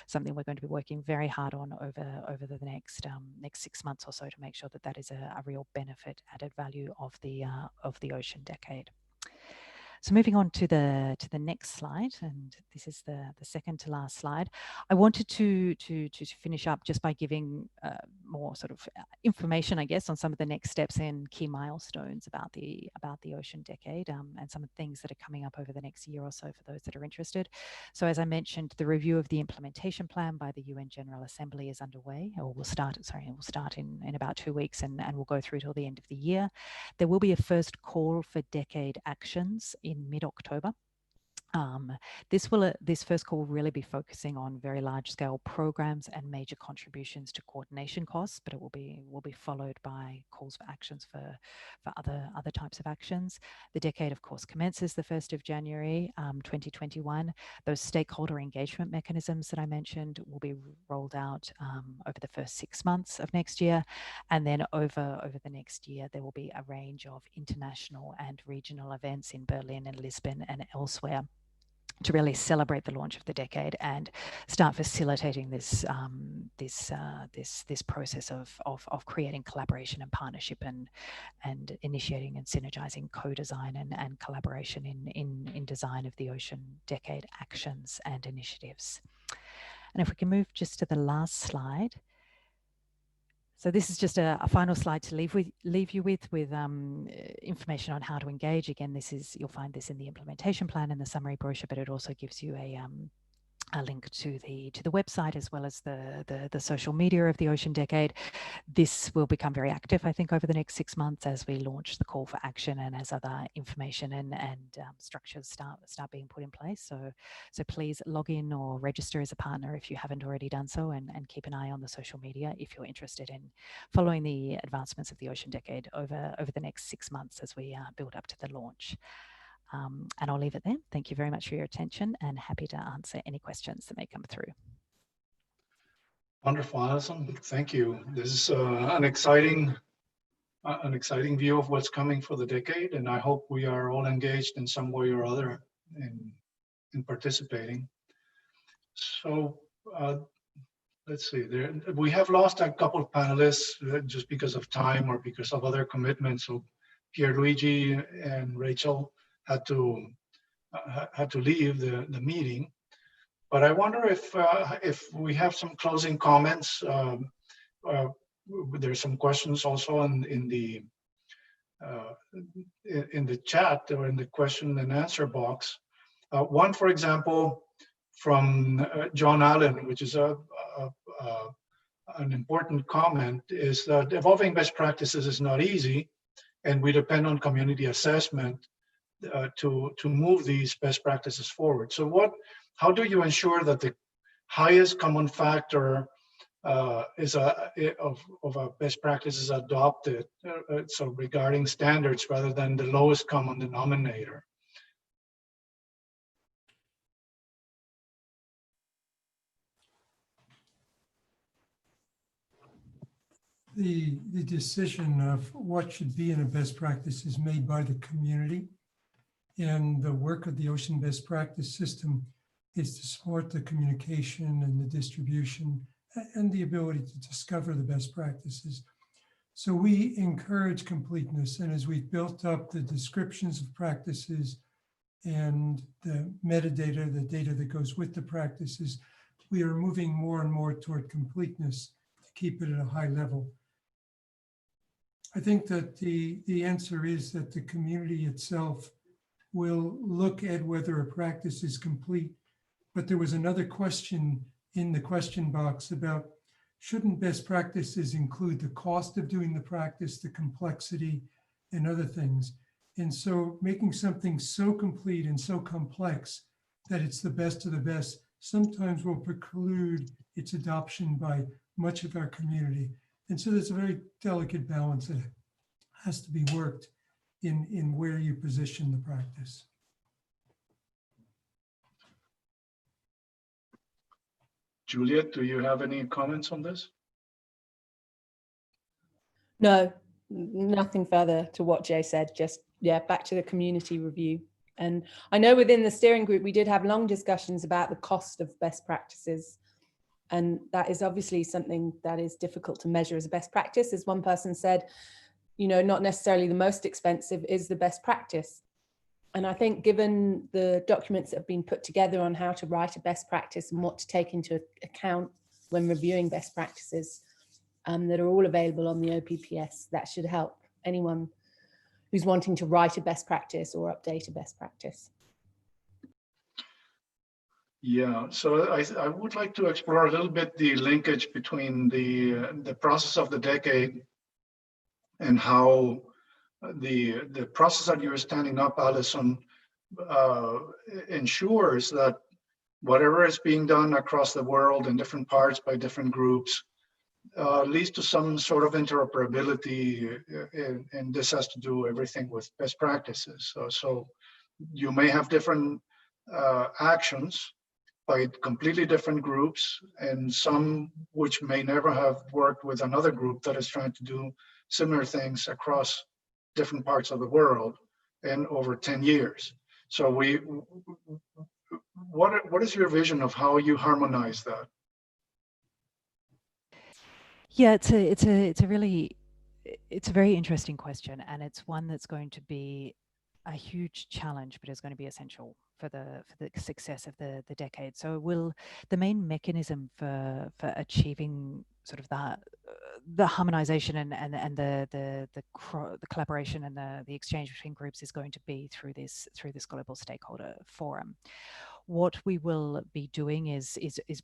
something we're going to be working very hard on over the next 6 months or so, to make sure that is a real benefit, added value of the ocean decade. So moving on to the next slide, and this is the second to last slide. I wanted to finish up just by giving more sort of information, I guess, on some of the next steps and key milestones about the ocean decade, and some of the things that are coming up over the next year or so for those that are interested. So as I mentioned, the review of the implementation plan by the UN General Assembly is underway, or will start in about 2 weeks, and will go through till the end of the year. There will be a first call for decade actions in mid-October. This first call will really be focusing on very large-scale programs and major contributions to coordination costs, but it will be followed by calls for actions for other types of actions. The decade, of course, commences the 1st of January 2021. Those stakeholder engagement mechanisms that I mentioned will be rolled out over the first 6 months of next year, and then over the next year there will be a range of international and regional events in Berlin and Lisbon and elsewhere to really celebrate the launch of the decade and start facilitating this process of creating collaboration and partnership and initiating and synergizing co-design and collaboration in design of the ocean decade actions and initiatives. And if we can move just to the last slide. So this is just a final slide to leave you with information on how to engage. Again, you'll find this in the implementation plan and the summary brochure, but it also gives you a link to the website as well as the social media of the Ocean Decade. This will become very active, I think, over the next 6 months as we launch the call for action and as other information and structures start being put in place. So please log in or register as a partner if you haven't already done so, and keep an eye on the social media if you're interested in following the advancements of the Ocean Decade over the next 6 months as we build up to the launch. And I'll leave it there. Thank you very much for your attention, and happy to answer any questions that may come through. Wonderful, Alison. Thank you. This is an exciting view of what's coming for the decade, and I hope we are all engaged in some way or other in participating. So let's see, we have lost a couple of panelists just because of time or because of other commitments. So Pierre, Luigi, and Rachel had to leave the meeting. But I wonder if we have some closing comments. There's some questions also in the chat or in the question and answer box. One, for example, from John Allen, which is an important comment, is that evolving best practices is not easy, and we depend on community assessment to move these best practices forward. So how do you ensure that the highest common factor of a best practice is adopted, so regarding standards rather than the lowest common denominator? The decision of what should be in a best practice is made by the community, and the work of the Ocean Best Practice System is to support the communication and the distribution and the ability to discover the best practices. So we encourage completeness, and as we've built up the descriptions of practices and the metadata, the data that goes with the practices, we are moving more and more toward completeness to keep it at a high level. I think that the answer is that the community itself will look at whether a practice is complete. But there was another question in the question box about, shouldn't best practices include the cost of doing the practice, the complexity, and other things? And so making something so complete and so complex that it's the best of the best sometimes will preclude its adoption by much of our community. And so there's a very delicate balance that has to be worked in where you position the practice. Juliet, do you have any comments on this? No, nothing further to what Jay said, just, yeah, back to the community review. And I know within the steering group, we did have long discussions about the cost of best practices. And that is obviously something that is difficult to measure as a best practice. As one person said, not necessarily the most expensive is the best practice. And I think given the documents that have been put together on how to write a best practice and what to take into account when reviewing best practices that are all available on the OBPS, that should help anyone who's wanting to write a best practice or update a best practice. Yeah, so I would like to explore a little bit the linkage between the process of the decade and how the process that you're standing up, Alison, ensures that whatever is being done across the world in different parts by different groups leads to some sort of interoperability, and this has to do everything with best practices. So you may have different actions by completely different groups, and some which may never have worked with another group that is trying to do similar things across different parts of the world and over 10 years. So what is your vision of how you harmonize that? Yeah, it's a very interesting question, and it's one that's going to be a huge challenge, but is going to be essential for the success of the decade. So the main mechanism for achieving sort of the harmonization and the collaboration and the exchange between groups is going to be through this global stakeholder forum. What we will be doing is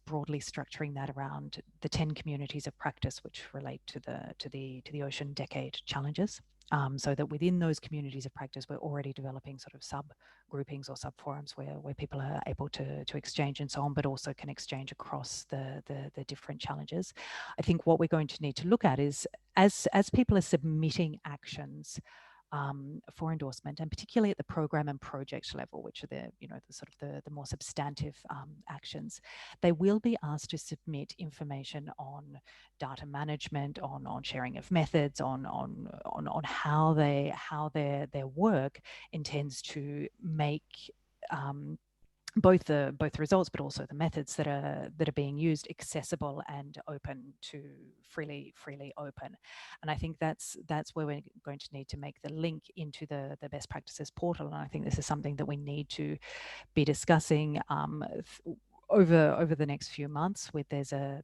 broadly structuring that around the 10 communities of practice which relate to the Ocean Decade challenges. So that within those communities of practice, we're already developing sort of sub groupings or sub forums where people are able to exchange and so on, but also can exchange across the different challenges. I think what we're going to need to look at is as people are submitting actions for endorsement, and particularly at the program and project level, which are the more substantive actions, they will be asked to submit information on data management, on sharing of methods, on how their work intends to make both the results, but also the methods that are being used accessible and open to freely open. And I think that's where we're going to need to make the link into the best practices portal. And I think this is something that we need to be discussing over the next few months. There's a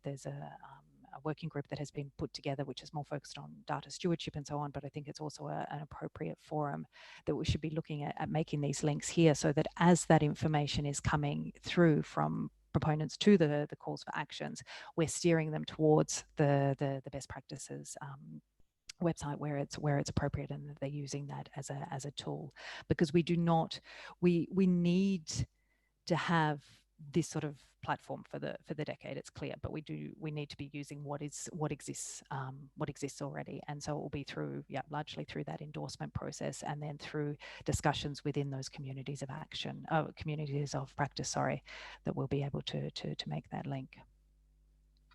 working group that has been put together, which is more focused on data stewardship and so on. But I think it's also an appropriate forum that we should be looking at making these links here, so that as that information is coming through from proponents to the calls for actions, we're steering them towards the best practices website where it's appropriate, and they're using that as a tool, because we need to have this sort of platform for the decade. It's clear, but we need to be using what exists already. And so it will be through largely through that endorsement process, and then through discussions within those communities of action, communities of practice, that we'll be able to make that link.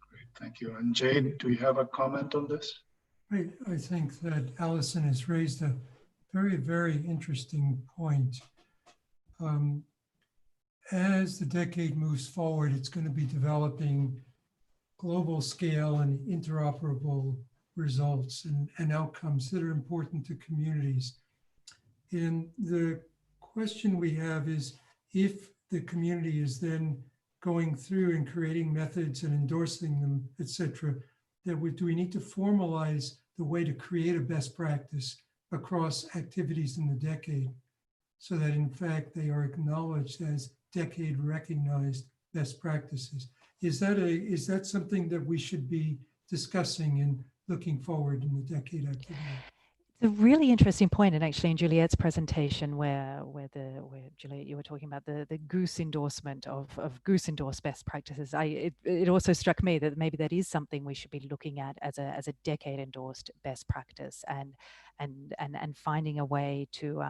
Great, thank you. And Jade, do you have a comment on this? I think that Alison has raised a very, very interesting point. As the decade moves forward, it's going to be developing global scale and interoperable results and outcomes that are important to communities. And the question we have is, if the community is then going through and creating methods and endorsing them, et cetera, do we need to formalize the way to create a best practice across activities in the decade, so that in fact they are acknowledged as decade recognized best practices? Is that something that we should be discussing and looking forward in the decade activity? It's a really interesting point, and actually in Juliet's presentation, where Juliet, you were talking about the goose endorsement of goose endorsed best practices. It also struck me that maybe that is something we should be looking at as a decade endorsed best practice, and finding a way to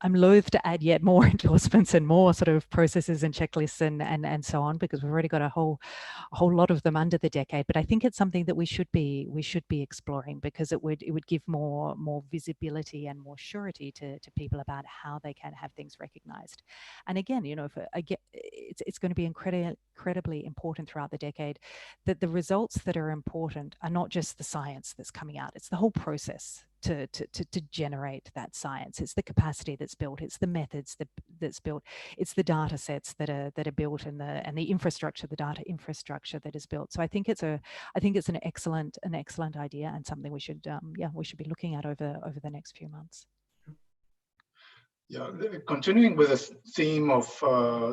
I'm loath to add yet more endorsements and more sort of processes and checklists and so on, because we've already got a whole lot of them under the decade. But I think it's something that we should be exploring, because it would give more visibility and more surety to people about how they can have things recognized. And again, it's going to be incredibly important throughout the decade that the results that are important are not just the science that's coming out, it's the whole process to generate that science. It's the capacity that's built, it's the methods that's built, it's the data sets that are built, and the infrastructure, the data infrastructure that is built. So I think it's an excellent idea, and something we should be looking at over the next few months. Yeah, continuing with the theme of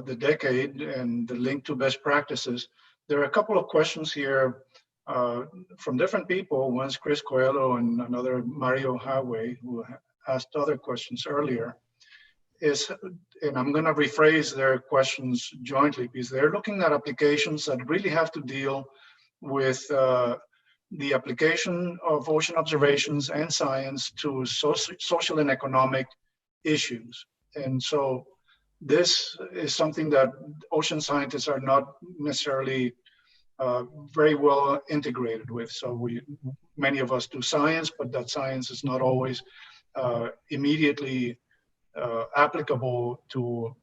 the decade and the link to best practices, there are a couple of questions here from different people. One's Chris Coelho and another Mario Hawe, who asked other questions earlier. And I'm going to rephrase their questions jointly, because they're looking at applications that really have to deal with the application of ocean observations and science to social and economic issues. And so this is something that ocean scientists are not necessarily very well integrated with. So many of us do science, but that science is not always immediately applicable to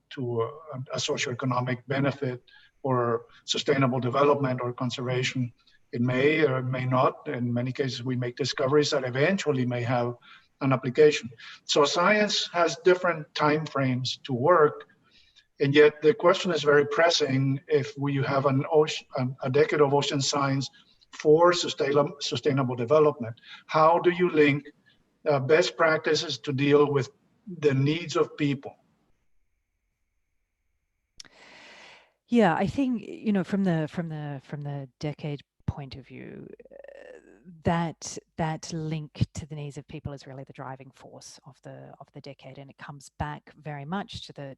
a socioeconomic benefit or sustainable development or conservation. It may or may not. In many cases, we make discoveries that eventually may have an application. So science has different time frames to work, and yet the question is very pressing. If we have a decade of ocean science for sustainable development, how do you link best practices to deal with the needs of people? Yeah, I think from the decade point of view, that link to the needs of people is really the driving force of the decade, and it comes back very much to the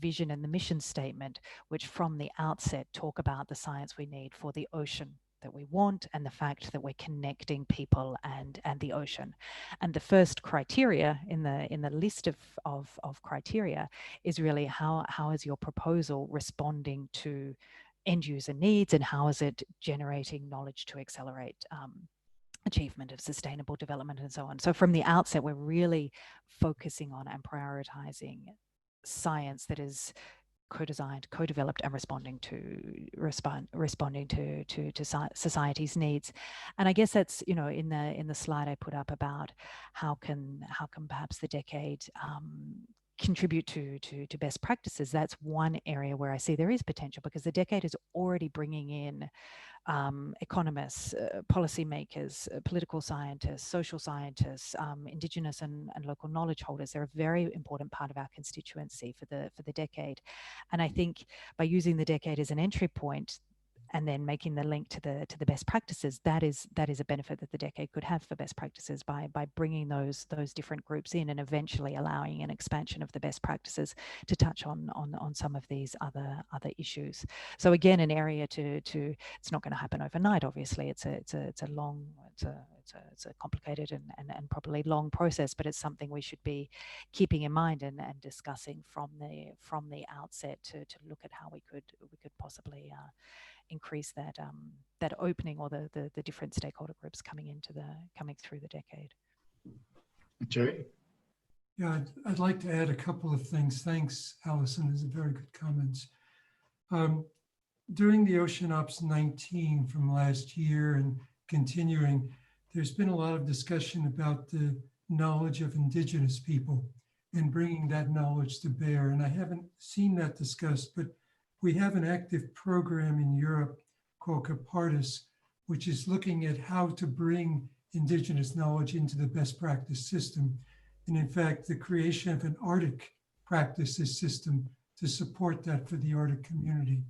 vision and the mission statement, which from the outset talk about the science we need for the ocean that we want, and the fact that we're connecting people and the ocean. And the first criteria in the list of criteria is really how is your proposal responding to end user needs, and how is it generating knowledge to accelerate achievement of sustainable development and so on. So from the outset, we're really focusing on and prioritizing science that is co-designed, co-developed, and responding to society's needs. And I guess that's, you know, in the slide I put up about how can perhaps the decade contribute to best practices. That's one area where I see there is potential, because the decade is already bringing in economists, policymakers, political scientists, social scientists, Indigenous and local knowledge holders. They're a very important part of our constituency for the decade. And I think by using the decade as an entry point, and then making the link to the best practices, that is a benefit that the decade could have for best practices by bringing those different groups in, and eventually allowing an expansion of the best practices to touch on some of these other issues. So again, an area to it's not going to happen overnight. Obviously, it's a complicated and probably long process, but it's something we should be keeping in mind and discussing from the outset to look at how we could possibly increase that opening, or the different stakeholder groups coming through the decade. Jay? Yeah, I'd like to add a couple of things. Thanks, Alison. Those are very good comments. During the Ocean Ops 19 from last year and continuing, there's been a lot of discussion about the knowledge of Indigenous people and bringing that knowledge to bear. And I haven't seen that discussed, but we have an active program in Europe called Capartis, which is looking at how to bring Indigenous knowledge into the best practice system. And in fact, the creation of an Arctic practices system to support that for the Arctic community.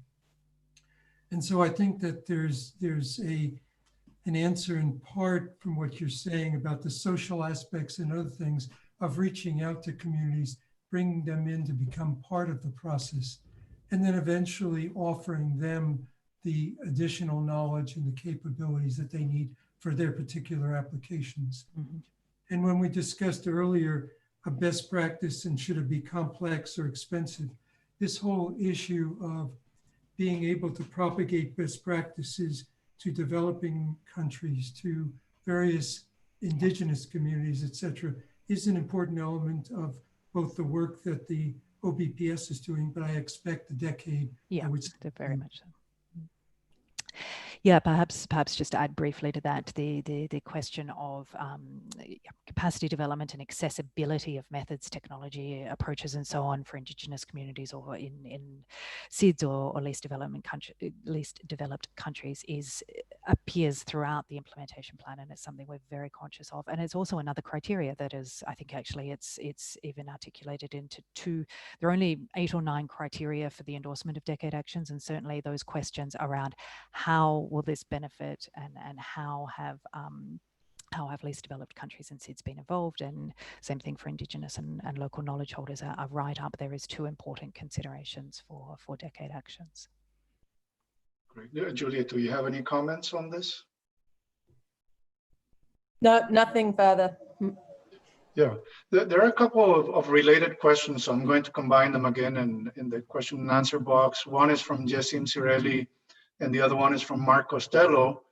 And so I think that there's an answer in part from what you're saying about the social aspects and other things of reaching out to communities, bringing them in to become part of the process, and then eventually offering them the additional knowledge and the capabilities that they need for their particular applications. Mm-hmm. And when we discussed earlier a best practice and should it be complex or expensive, this whole issue of being able to propagate best practices to developing countries, to various Indigenous communities, et cetera, is an important element of both the work that the OBPS is doing, but I expect the decade. Yeah, very much so. Yeah, perhaps just to add briefly to that, the question of capacity development and accessibility of methods, technology, approaches, and so on for Indigenous communities or in SIDS or least developed countries appears throughout the implementation plan, and it's something we're very conscious of. And it's also another criteria that is, I think actually it's even articulated into two. There are only 8 or 9 criteria for the endorsement of decade actions, and certainly those questions around how will this benefit and how have least developed countries and SIDS been involved, and same thing for Indigenous and local knowledge holders are right up there as 2 important considerations for decade actions. Great. Juliet, do you have any comments on this? No, nothing further. Yeah, there are a couple of related questions, so I'm going to combine them again in the question and answer box. One is from Jessim Cirelli, and the other one is from Mark Costello.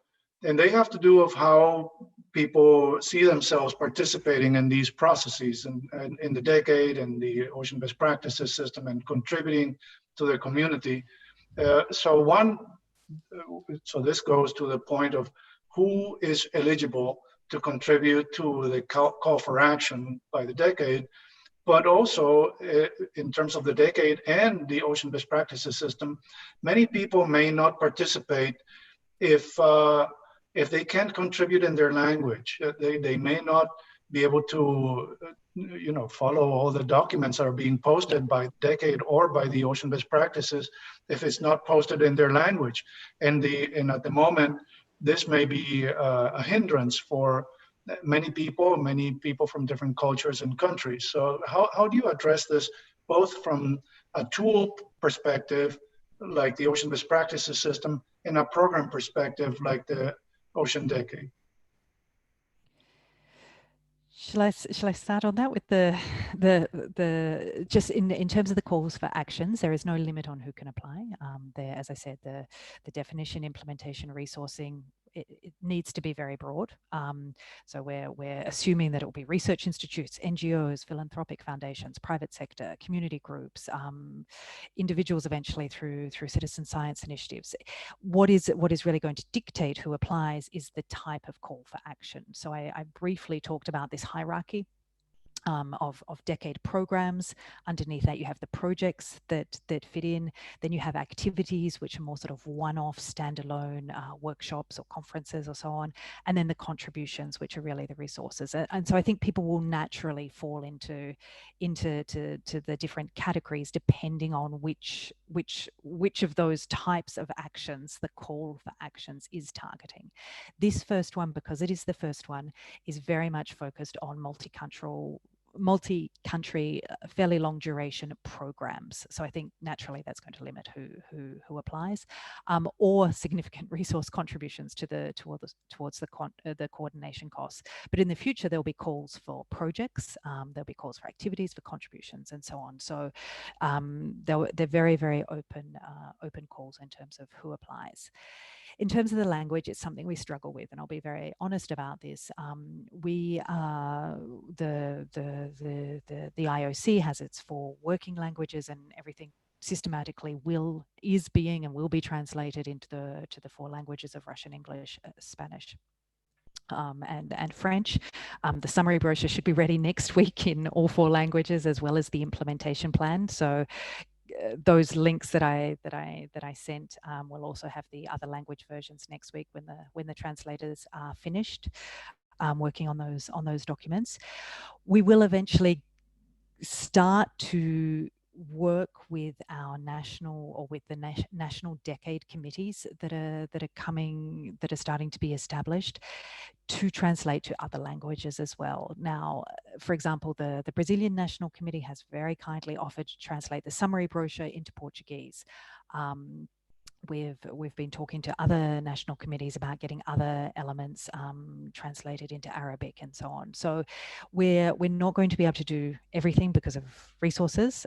And they have to do with how people see themselves participating in these processes and in the decade and the Ocean Best Practices system and contributing to their community. So this goes to the point of who is eligible to contribute to the call for action by the decade, but also in terms of the decade and the Ocean Best Practices system, many people may not participate if they can't contribute in their language. They may not be able to follow all the documents that are being posted by decade or by the Ocean Best Practices if it's not posted in their language. And at the moment, this may be a hindrance for many people from different cultures and countries. So how do you address this, both from a tool perspective, like the Ocean Best Practices system, and a program perspective, like the Ocean Decade? Shall I start on that with the just in terms of the calls for actions, there is no limit on who can apply. There, as I said, the definition, implementation, resourcing, it needs to be very broad. So we're assuming that it will be research institutes, NGOs, philanthropic foundations, private sector, community groups, individuals eventually through citizen science initiatives. What is really going to dictate who applies is the type of call for action. So I briefly talked about this hierarchy of decade programs. Underneath that, you have the projects that fit in. Then you have activities, which are more sort of one-off, standalone workshops or conferences or so on. And then the contributions, which are really the resources. And so I think people will naturally fall into the different categories depending on which of those types of actions the call for actions is targeting. This first one, because it is the first one, is very much focused on multi-country, fairly long duration programs. So I think naturally that's going to limit who applies, or significant resource contributions towards the coordination costs. But in the future, there'll be calls for projects, there'll be calls for activities, for contributions, and so on. So they're very, very open calls in terms of who applies. In terms of the language, it's something we struggle with, and I'll be very honest about this. The IOC has its 4 working languages, and everything systematically is being and will be translated into the 4 languages of Russian, English, Spanish, and French. The summary brochure should be ready next week in all 4 languages, as well as the implementation plan. So those links that I sent will also have the other language versions next week when the translators are finished working on those documents. We will eventually start to work with our national, or with the national decade committees that are starting to be established, to translate to other languages as well. Now, for example, the Brazilian National Committee has very kindly offered to translate the summary brochure into Portuguese. We've been talking to other national committees about getting other elements translated into Arabic and so on. So we're not going to be able to do everything because of resources,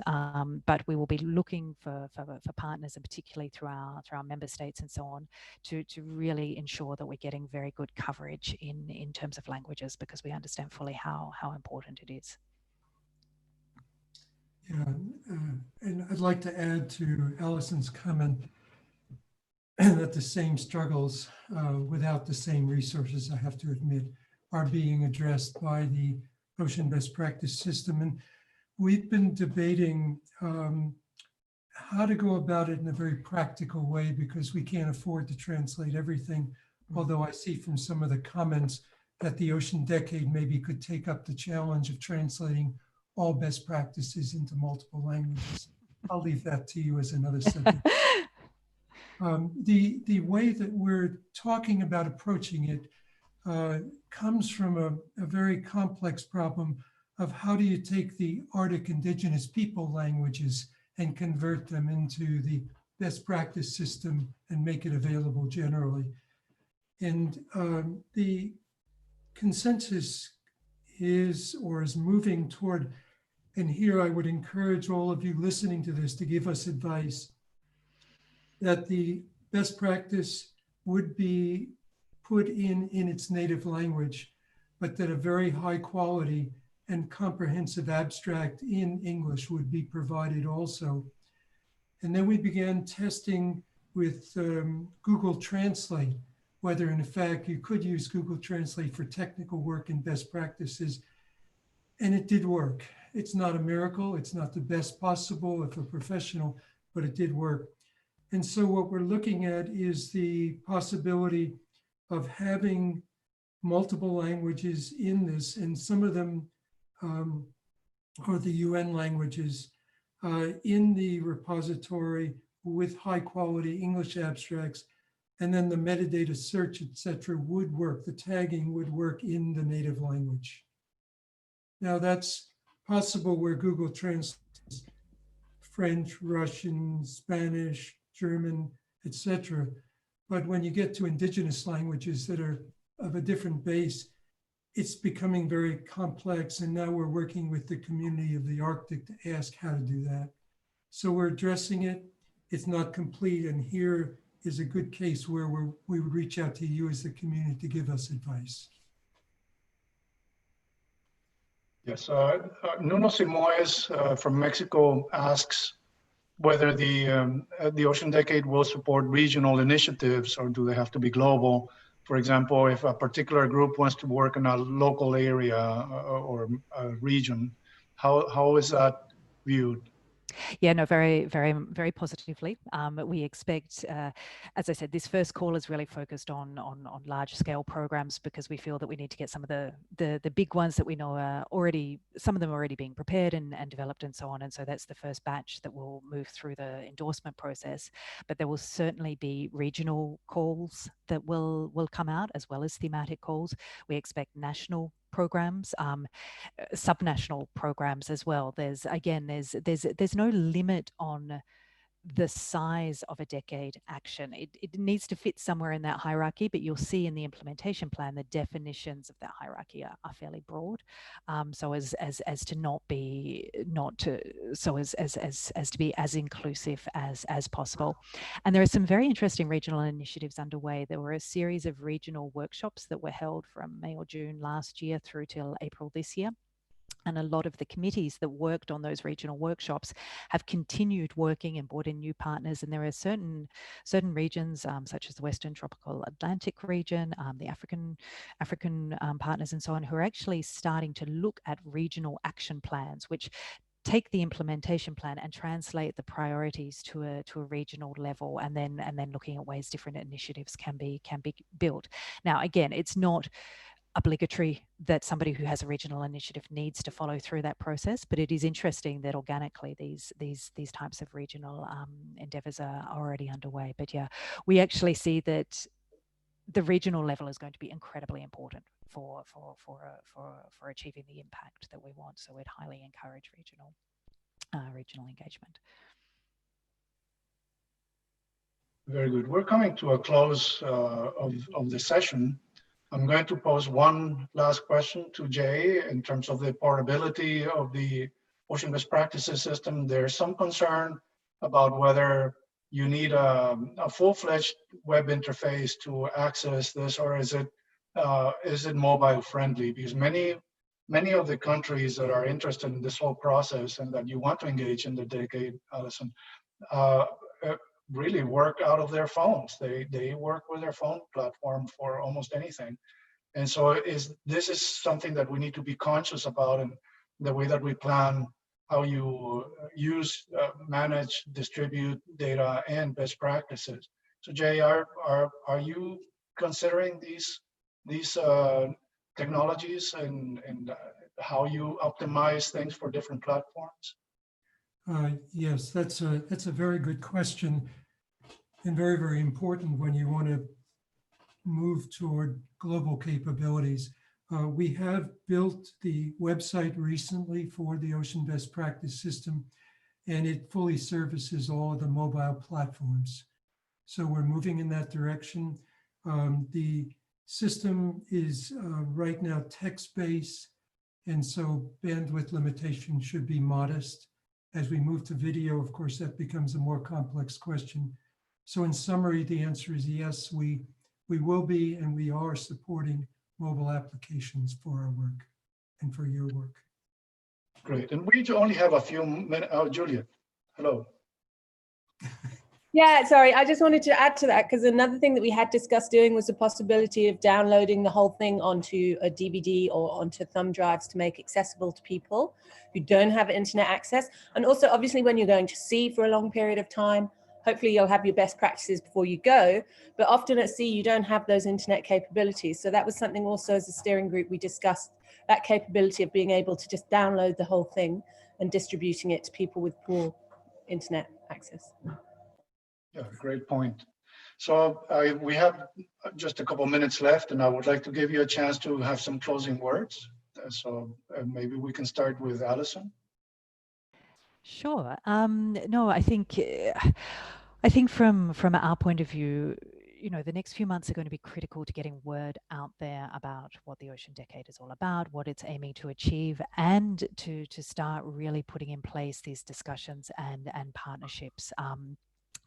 but we will be looking for partners, and particularly through our member states and so on, to really ensure that we're getting very good coverage in terms of languages, because we understand fully how important it is. Yeah, and I'd like to add to Alison's comment that the same struggles without the same resources, I have to admit, are being addressed by the Ocean Best Practice System. And we've been debating how to go about it in a very practical way, because we can't afford to translate everything. Although I see from some of the comments that the Ocean Decade maybe could take up the challenge of translating all best practices into multiple languages. I'll leave that to you as another subject. The way that we're talking about approaching it comes from a very complex problem of how do you take the Arctic indigenous people languages and convert them into the best practice system and make it available generally. And the consensus is moving toward, and here I would encourage all of you listening to this to give us advice, that the best practice would be put in its native language, but that a very high quality and comprehensive abstract in English would be provided also. And then we began testing with Google Translate, whether in fact you could use Google Translate for technical work and best practices. And it did work. It's not a miracle. It's not the best possible if a professional, but it did work. And so what we're looking at is the possibility of having multiple languages in this, and some of them are the UN languages in the repository with high quality English abstracts, and then the metadata search, etc., would work. The tagging would work in the native language. Now that's possible where Google translates French, Russian, Spanish, German, etc. But when you get to indigenous languages that are of a different base, it's becoming very complex, and now we're working with the community of the Arctic to ask how to do that. So we're addressing it. It's not complete, and here is a good case where we would reach out to you as the community to give us advice. Yes, Nuno Simoes from Mexico asks whether the Ocean Decade will support regional initiatives, or do they have to be global? For example, if a particular group wants to work in a local area or a region, how is that viewed? Yeah, no, very, very, very positively. We expect, as I said, this first call is really focused on large scale programs, because we feel that we need to get some of the big ones that we know are already, some of them are already being prepared and developed and so on. And so that's the first batch that will move through the endorsement process. But there will certainly be regional calls that will come out, as well as thematic calls. We expect national programs, subnational programs as well. There's no limit on the size of a decade action. It needs to fit somewhere in that hierarchy, but you'll see in the implementation plan the definitions of that hierarchy are fairly broad, so as to be as inclusive as possible. And there are some very interesting regional initiatives underway. There were a series of regional workshops that were held from May or June last year through till April this year. And a lot of the committees that worked on those regional workshops have continued working and brought in new partners. And there are certain regions, such as the Western Tropical Atlantic region, the African partners and so on, who are actually starting to look at regional action plans, which take the implementation plan and translate the priorities to a regional level, and then looking at ways different initiatives can be built. Now, again, it's not obligatory that somebody who has a regional initiative needs to follow through that process, but it is interesting that organically these types of regional endeavors are already underway. But yeah, we actually see that the regional level is going to be incredibly important for achieving the impact that we want. So we'd highly encourage regional engagement. Very good. We're coming to a close of the session. I'm going to pose one last question to Jay in terms of the portability of the Ocean Best Practices system. There's some concern about whether you need a full-fledged web interface to access this, or is it mobile friendly? Because many of the countries that are interested in this whole process and that you want to engage in the decade, Alison, really work out of their phones. They work with their phone platform for almost anything. And so this is something that we need to be conscious about in the way that we plan how you use, manage, distribute data and best practices. So Jay, are you considering these technologies and how you optimize things for different platforms? Yes, that's a very good question, and very, very important when you want to move toward global capabilities. We have built the website recently for the Ocean Best Practice System, and it fully services all of the mobile platforms. So we're moving in that direction. The system is right now text-based, and so bandwidth limitation should be modest. As we move to video, of course, that becomes a more complex question. So in summary, the answer is yes, we will be, and we are supporting mobile applications for our work and for your work. Great, and we only have a few minutes. Oh, Juliet, hello. Yeah, sorry, I just wanted to add to that, because another thing that we had discussed doing was the possibility of downloading the whole thing onto a DVD or onto thumb drives to make accessible to people who don't have internet access. And also, obviously, when you're going to sea for a long period of time, hopefully you'll have your best practices before you go, but often at sea you don't have those internet capabilities. So that was something also as a steering group we discussed, that capability of being able to just download the whole thing and distributing it to people with poor internet access. Yeah, great point. So we have just a couple minutes left, and I would like to give you a chance to have some closing words. So maybe we can start with Alison. Sure. No, I think from our point of view, the next few months are going to be critical to getting word out there about what the Ocean Decade is all about, what it's aiming to achieve, and to start really putting in place these discussions and partnerships.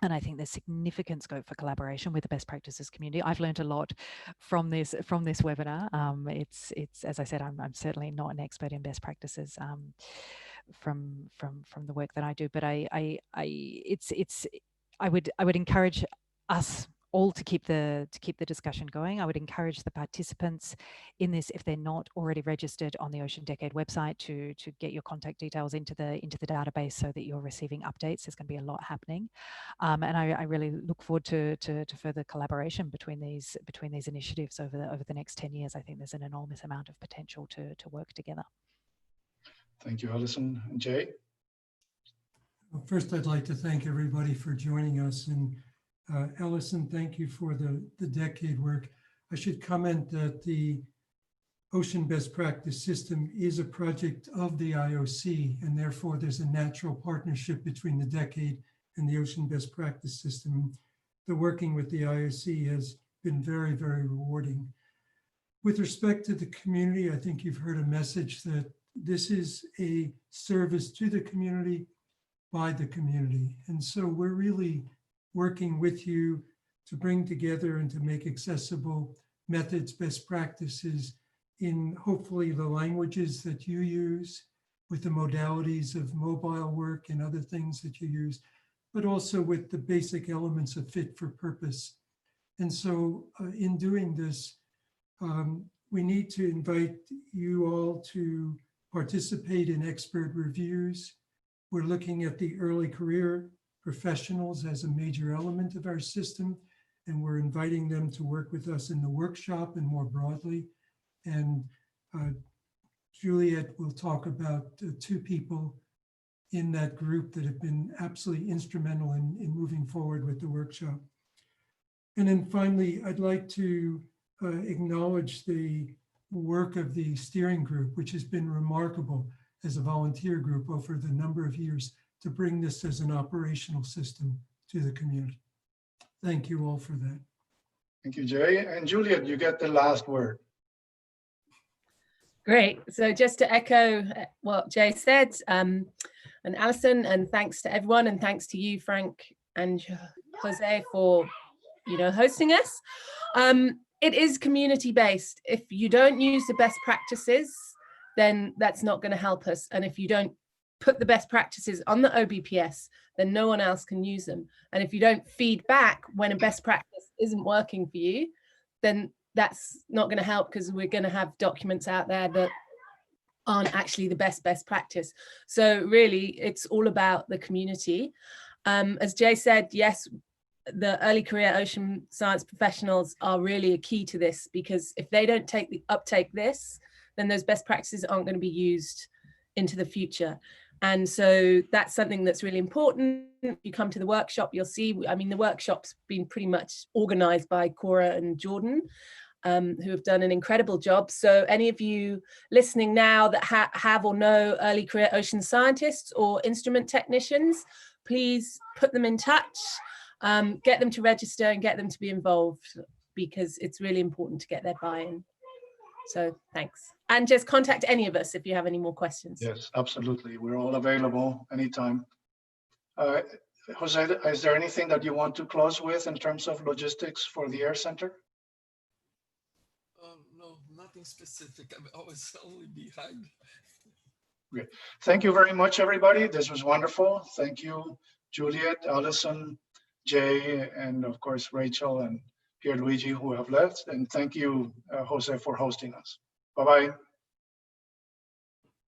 And I think there's significant scope for collaboration with the best practices community. I've learned a lot from this webinar. It's as I said, I'm certainly not an expert in best practices from the work that I do, but I would encourage us all to keep the discussion going. I would encourage the participants in this, if they're not already registered on the Ocean Decade website, to get your contact details into the database so that you're receiving updates. There's going to be a lot happening, and I really look forward to further collaboration between these initiatives over the next 10 years. I think there's an enormous amount of potential to work together. Thank you, Alison. And Jay? First, I'd like to thank everybody for joining us. And Alison, thank you for the decade work. I should comment that the Ocean Best Practice System is a project of the IOC, and therefore there's a natural partnership between the decade and the Ocean Best Practice System. The working with the IOC has been very, very rewarding. With respect to the community, I think you've heard a message that this is a service to the community by the community. And so we're really working with you to bring together and to make accessible methods, best practices in hopefully the languages that you use, with the modalities of mobile work and other things that you use, but also with the basic elements of fit for purpose. And so in doing this, we need to invite you all to participate in expert reviews. We're looking at the early career professionals as a major element of our system, and we're inviting them to work with us in the workshop and more broadly. And Juliet will talk about two people in that group that have been absolutely instrumental in moving forward with the workshop. And then finally, I'd like to acknowledge the work of the steering group, which has been remarkable as a volunteer group over the number of years to bring this as an operational system to the community. Thank you all for that. Thank you, Jay. And Juliet, you get the last word. Great. So just to echo what Jay said, and Alison, and thanks to everyone, and thanks to you, Frank and Jose, for hosting us. It is community-based. If you don't use the best practices, then that's not going to help us. And if you don't put the best practices on the OBPS, then no one else can use them. And if you don't feed back when a best practice isn't working for you, then that's not going to help, because we're going to have documents out there that aren't actually the best practice. So really, it's all about the community. As Jay said, yes, the early career ocean science professionals are really a key to this, because if they don't uptake this, then those best practices aren't going to be used into the future. And so that's something that's really important. If you come to the workshop, you'll see, I mean, the workshop's been pretty much organized by Cora and Jordan, who have done an incredible job. So any of you listening now that have or know early career ocean scientists or instrument technicians, please put them in touch, get them to register and get them to be involved, because it's really important to get their buy-in. So thanks. And just contact any of us if you have any more questions. Yes, absolutely. We're all available anytime. Jose, is there anything that you want to close with in terms of logistics for the Air Center? No, nothing specific. I was only behind. Great. Thank you very much, everybody. This was wonderful. Thank you, Juliet, Alison, Jay, and of course, Rachel and Luigi, who have left. And thank you, Jose, for hosting us. Bye-bye.